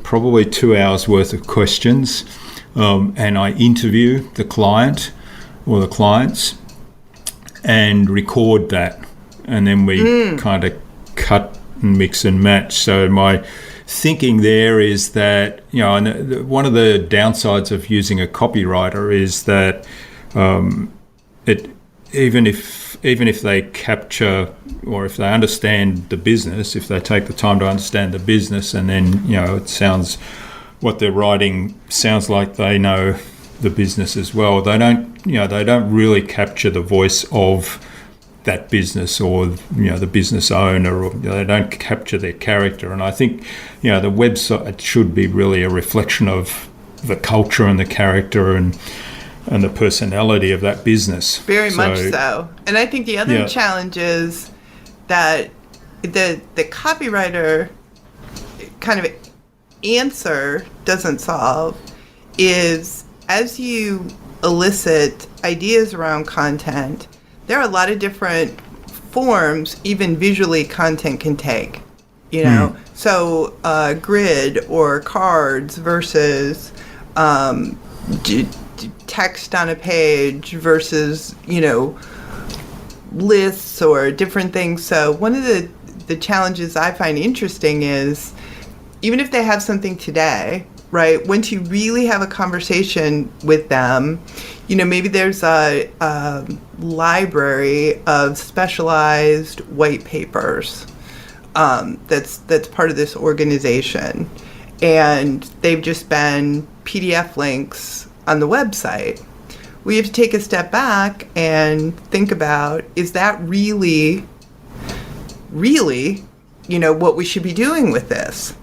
probably 2 hours worth of questions, and I interview the client or the clients and record that, and then we kind of cut and mix and match. So my thinking there is that, and one of the downsides of using a copywriter is that even if they capture, or if they understand the business, if they take the time to understand the business, and then it sounds, what they're writing sounds like they know the business as well. They don't really capture the voice of that business, or the business owner, or they don't capture their character. And I think the website should be really a reflection of the culture and the character and the personality of that business. Very much so. And I think the other challenge is that the copywriter kind of answer doesn't solve is, as you elicit ideas around content, there are a lot of different forms, even visually, content can take. So grid or cards versus text on a page versus lists or different things. So one of the challenges I find interesting is, even if they have something today, right, once you really have a conversation with them, maybe there's a library of specialized white papers that's part of this organization, and they've just been PDF links on the website. We have to take a step back and think about, is that really what we should be doing with this?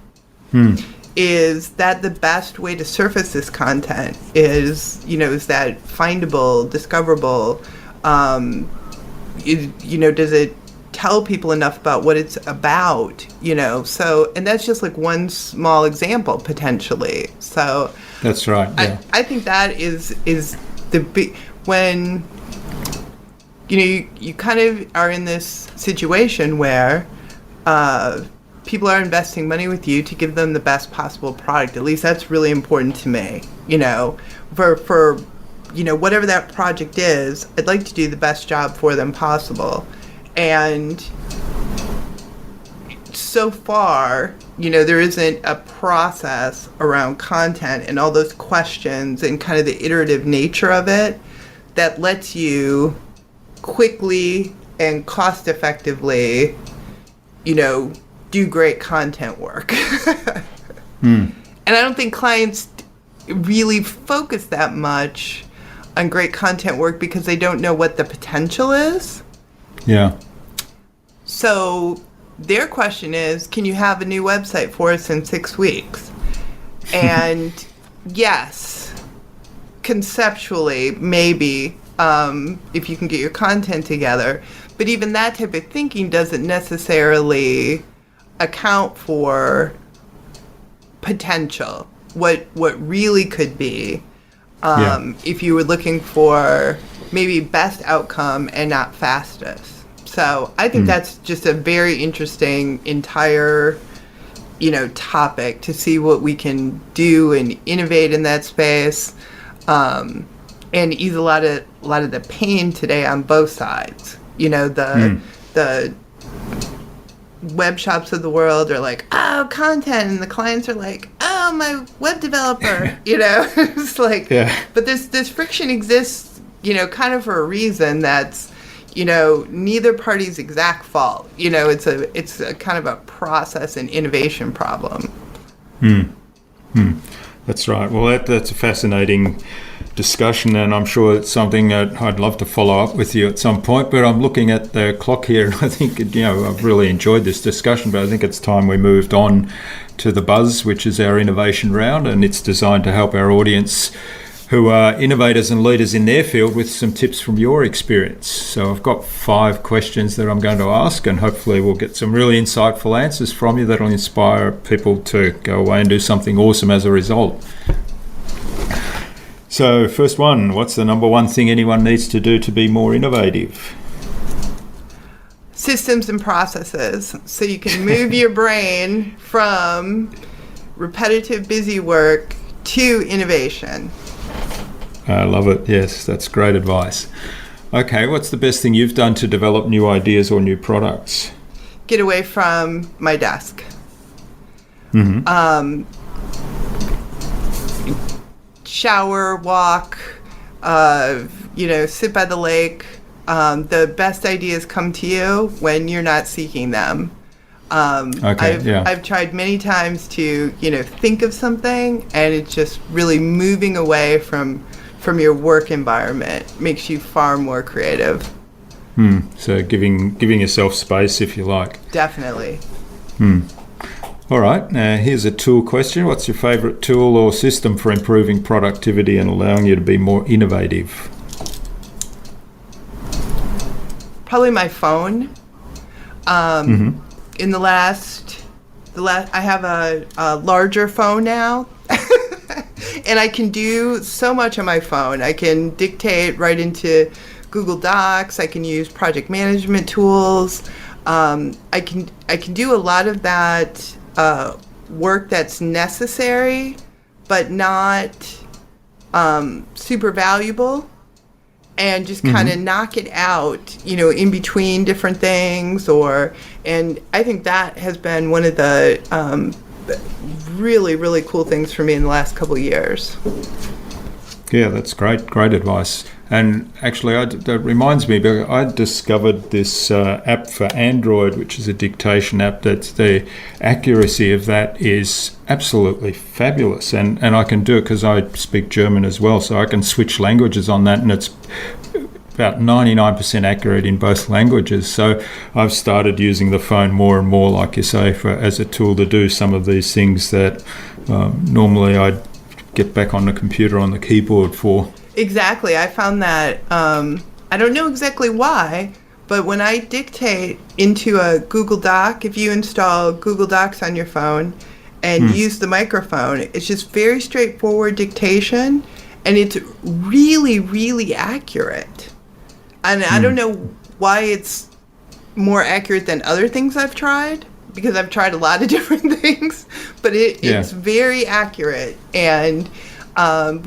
Is that the best way to surface this content? Is that findable, discoverable? Does it tell people enough about what it's about? So, and that's just like one small example potentially. So that's right. Yeah. I think that is the big, when you kind of are in this situation where people are investing money with you to give them the best possible product. At least that's really important to me. For whatever that project is, I'd like to do the best job for them possible. And so far, there isn't a process around content and all those questions and kind of the iterative nature of it that lets you quickly and cost effectively, do great content work. And I don't think clients really focus that much on great content work because they don't know what the potential is. Yeah. So their question is, can you have a new website for us in 6 weeks? And yes, conceptually, maybe, if you can get your content together. But even that type of thinking doesn't necessarily account for potential, what really could be, if you were looking for maybe best outcome and not fastest. So I think that's just a very interesting entire topic to see what we can do and innovate in that space, and ease a lot of the pain today on both sides. The web shops of the world are like, oh, content, and the clients are like, oh, my web developer. It's like, but this friction exists, kind of for a reason that's, neither party's exact fault. It's a kind of a process and innovation problem. That's right. Well, that's a fascinating discussion, and I'm sure it's something that I'd love to follow up with you at some point, but I'm looking at the clock here, and I think, I've really enjoyed this discussion, but I think it's time we moved on to the Buzz, which is our innovation round, and it's designed to help our audience who are innovators and leaders in their field with some tips from your experience. So I've got 5 questions that I'm going to ask, and hopefully we'll get some really insightful answers from you that'll inspire people to go away and do something awesome as a result. So first one, what's the number one thing anyone needs to do to be more innovative? Systems and processes. So you can move your brain from repetitive busy work to innovation. I love it. Yes, that's great advice. Okay, what's the best thing you've done to develop new ideas or new products? Get away from my desk. Shower, walk, sit by the lake, The best ideas come to you when you're not seeking them. I've tried many times to, think of something, and it's just really moving away from your work environment makes you far more creative. So giving yourself space, if you like. Definitely. All right, now here's a tool question. What's your favourite tool or system for improving productivity and allowing you to be more innovative? Probably my phone. In the last, I have a larger phone now, and I can do so much on my phone. I can dictate right into Google Docs. I can use project management tools. I can do a lot of that work that's necessary, but not super valuable, and just kind of knock it out, in between different things. And I think that has been one of the really, really cool things for me in the last couple of years. Yeah, that's great advice. And actually, that reminds me, I discovered this app for Android, which is a dictation app. That's the accuracy of that is absolutely fabulous. And I can do it because I speak German as well, so I can switch languages on that, and it's about 99% accurate in both languages. So I've started using the phone more and more, like you say, as a tool to do some of these things that normally I'd get back on the computer on the keyboard for. Exactly. I found that, I don't know exactly why, but when I dictate into a Google Doc, if you install Google Docs on your phone and use the microphone, it's just very straightforward dictation, and it's really, really accurate. And I don't know why it's more accurate than other things I've tried, because I've tried a lot of different things, but it's very accurate. And I've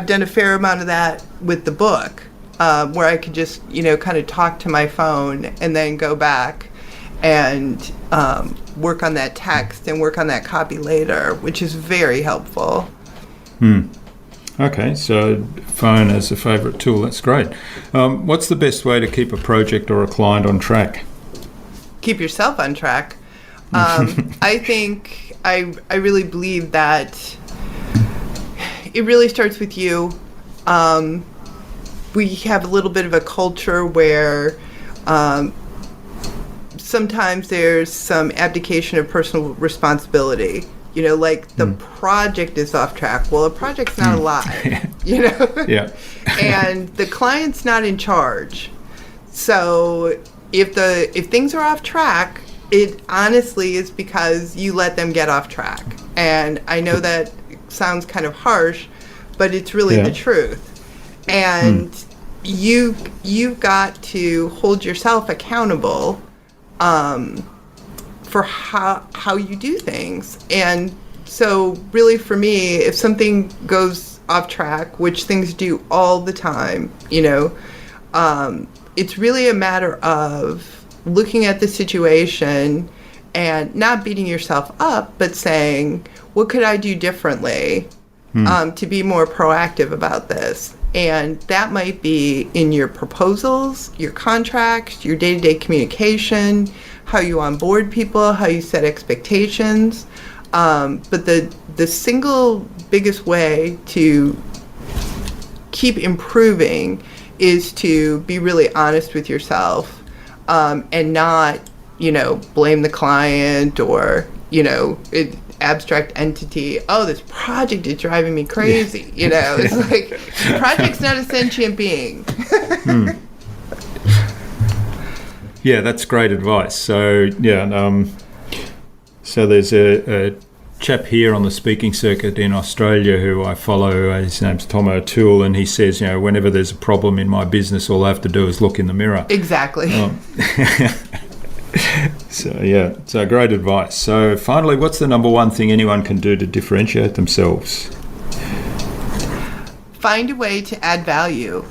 done a fair amount of that with the book, where I could just, kind of talk to my phone and then go back and work on that text and work on that copy later, which is very helpful. Okay, so phone as a favourite tool, that's great. What's the best way to keep a project or a client on track? Keep yourself on track. I think I really believe that it really starts with you. We have a little bit of a culture where sometimes there's some abdication of personal responsibility. Like the project is off track. Well, a project's not alive, Yeah. And the client's not in charge. So if things are off track, it honestly is because you let them get off track. And I know that sounds kind of harsh, but it's really the truth. And you've got to hold yourself accountable for how you do things. And so really for me, if something goes off track, which things do all the time, it's really a matter of looking at the situation and not beating yourself up, but saying, what could I do differently to be more proactive about this? And that might be in your proposals, your contracts, your day-to-day communication, how you onboard people, how you set expectations. But the single biggest way to keep improving is to be really honest with yourself, and not, blame the client or, abstract entity. Oh, this project is driving me crazy. It's like, the project's not a sentient being. Yeah, that's great advice. So, so there's a chap here on the speaking circuit in Australia who I follow. His name's Tom O'Toole, and he says, whenever there's a problem in my business, all I have to do is look in the mirror. Exactly. So great advice. So finally, what's the number one thing anyone can do to differentiate themselves? Find a way to add value.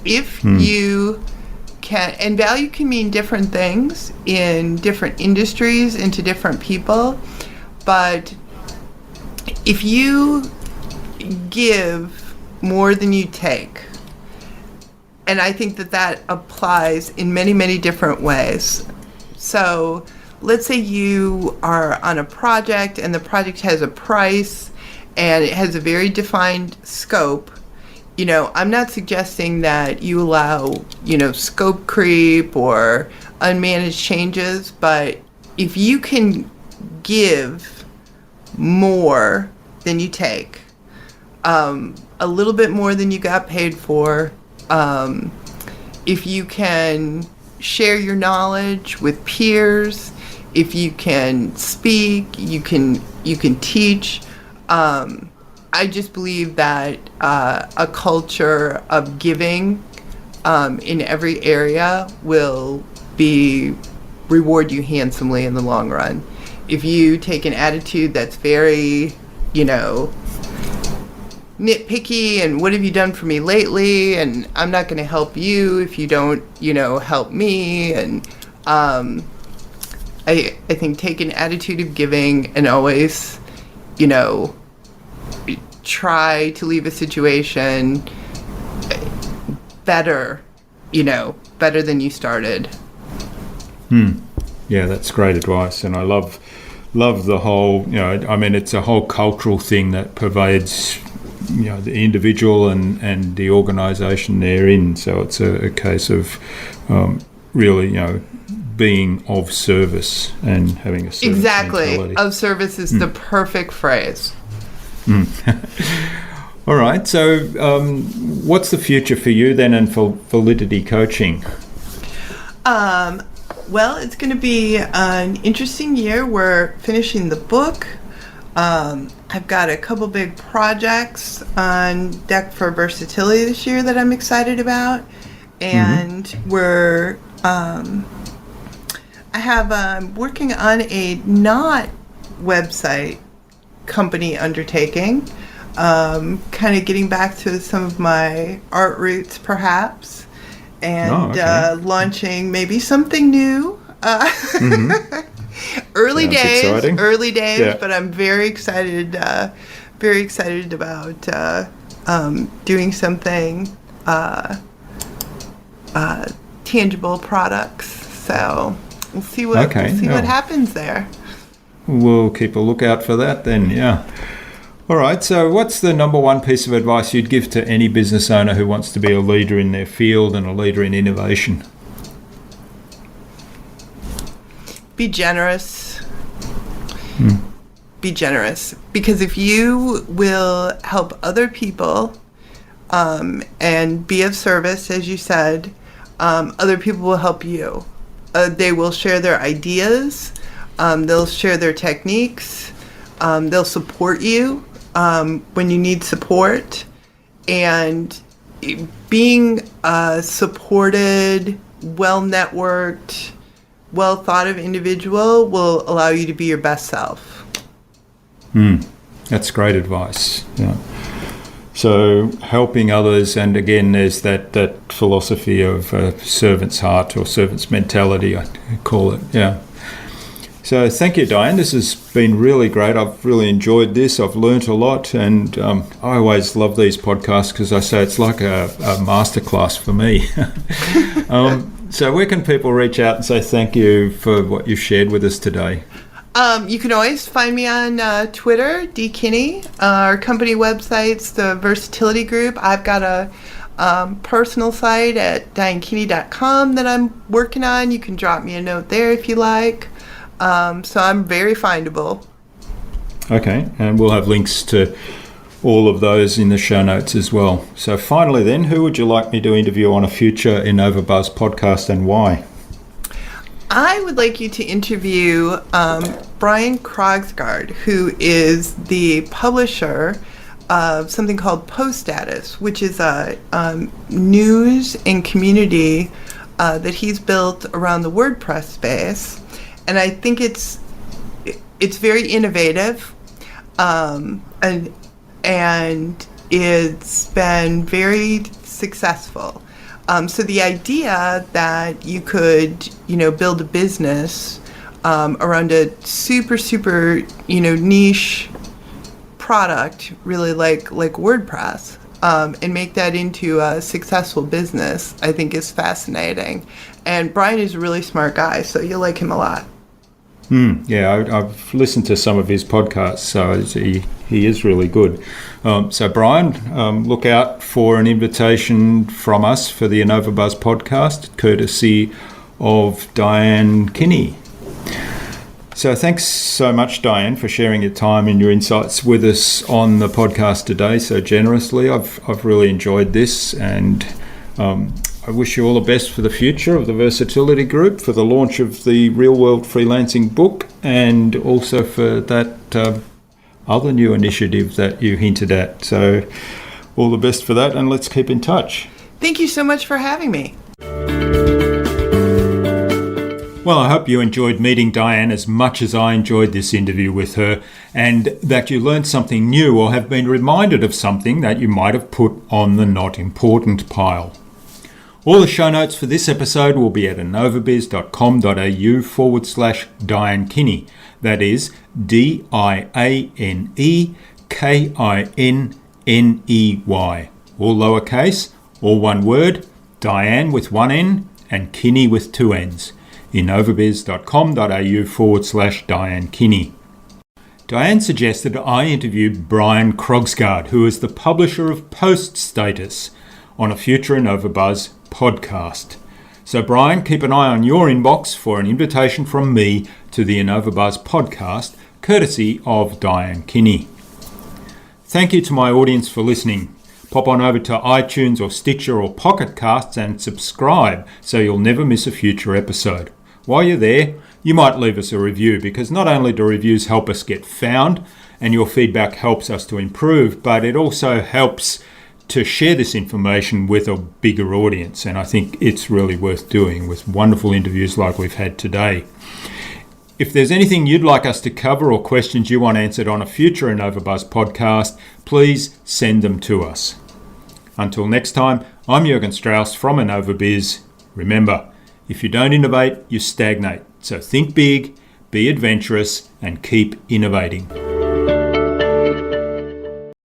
If you can, and value can mean different things in different industries and to different people, but if you give more than you take, And I think that applies in many, many different ways. So let's say you are on a project and the project has a price and it has a very defined scope. I'm not suggesting that you allow, scope creep or unmanaged changes, but if you can give more than you take, a little bit more than you got paid for, if you can share your knowledge with peers, if you can speak, you can teach. I just believe that a culture of giving in every area will reward you handsomely in the long run. If you take an attitude that's very, nitpicky and what have you done for me lately, and I'm not going to help you if you don't, help me, and I think take an attitude of giving and always, try to leave a situation better than you started. Yeah, that's great advice, and I love the whole, it's a whole cultural thing that pervades, the individual and the organisation they're in. So it's a case of really, being of service and having a service mentality. Of service is the perfect phrase. All right. So, what's the future for you then, and for Validity Coaching? Well, it's going to be an interesting year. We're finishing the book. I've got a couple big projects on deck for Versatility this year that I'm excited about, and I'm working on a not website company undertaking, kind of getting back to some of my art roots perhaps, and launching maybe something new. Early days, yeah. But I'm very excited about doing something tangible products. So we'll see what happens there. We'll keep a lookout for that then, yeah. All right, so what's the number one piece of advice you'd give to any business owner who wants to be a leader in their field and a leader in innovation? Be generous. Be generous. Because if you will help other people and be of service, as you said, other people will help you. They will share their ideas. They'll share their techniques. They'll support you when you need support. And being a supported, well-networked, well-thought-of individual will allow you to be your best self. That's great advice. Yeah. So helping others, and again, there's that philosophy of servant's heart or servant's mentality, I call it. Yeah. So thank you, Diane. This has been really great. I've really enjoyed this. I've learnt a lot, and I always love these podcasts because I say it's like a masterclass for me. So where can people reach out and say thank you for what you've shared with us today? You can always find me on Twitter, D. Kinney. Our company website's the Versatility Group. I've got a personal site at dianekinney.com that I'm working on. You can drop me a note there if you like. So I'm very findable. Okay, and we'll have links to all of those in the show notes as well. So finally then, who would you like me to interview on a future InnovaBuzz podcast, and why? I would like you to interview Brian Krogsgaard, who is the publisher of something called Post Status, which is a news and community that he's built around the WordPress space. And I think it's very innovative, and it's been very successful. So the idea that you could, build a business around a super, niche product, really like WordPress, and make that into a successful business, I think is fascinating. And Brian is a really smart guy, so you'll like him a lot. Yeah, I've listened to some of his podcasts, so he is really good. So Brian, look out for an invitation from us for the InnovaBuzz podcast, courtesy of Diane Kinney. So thanks so much, Diane, for sharing your time and your insights with us on the podcast today so generously. I've really enjoyed this, and I wish you all the best for the future of the Versatility Group, for the launch of the Real World Freelancing book, and also for that other new initiative that you hinted at. So all the best for that, and let's keep in touch. Thank you so much for having me. Well, I hope you enjoyed meeting Diane as much as I enjoyed this interview with her, and that you learned something new or have been reminded of something that you might have put on the not important pile. All the show notes for this episode will be at innovabiz.com.au/Diane Kinney. That is DianeKinney. All lowercase, all one word, Diane with one N and Kinney with two N's. innovabiz.com.au/Diane Kinney. Diane suggested I interview Brian Krogsgaard, who is the publisher of Post Status, on a future InnovaBuzz podcast. So Brian, keep an eye on your inbox for an invitation from me to the InnovaBuzz podcast, courtesy of Diane Kinney. Thank you to my audience for listening. Pop on over to iTunes or Stitcher or Pocket Casts and subscribe so you'll never miss a future episode. While you're there, you might leave us a review, because not only do reviews help us get found and your feedback helps us to improve, but it also helps to share this information with a bigger audience, and I think it's really worth doing with wonderful interviews like we've had today. If there's anything you'd like us to cover or questions you want answered on a future InnovaBuzz podcast, please send them to us. Until next time, I'm Jürgen Strauss from InnovaBiz. Remember, if you don't innovate, you stagnate. So think big, be adventurous, and keep innovating.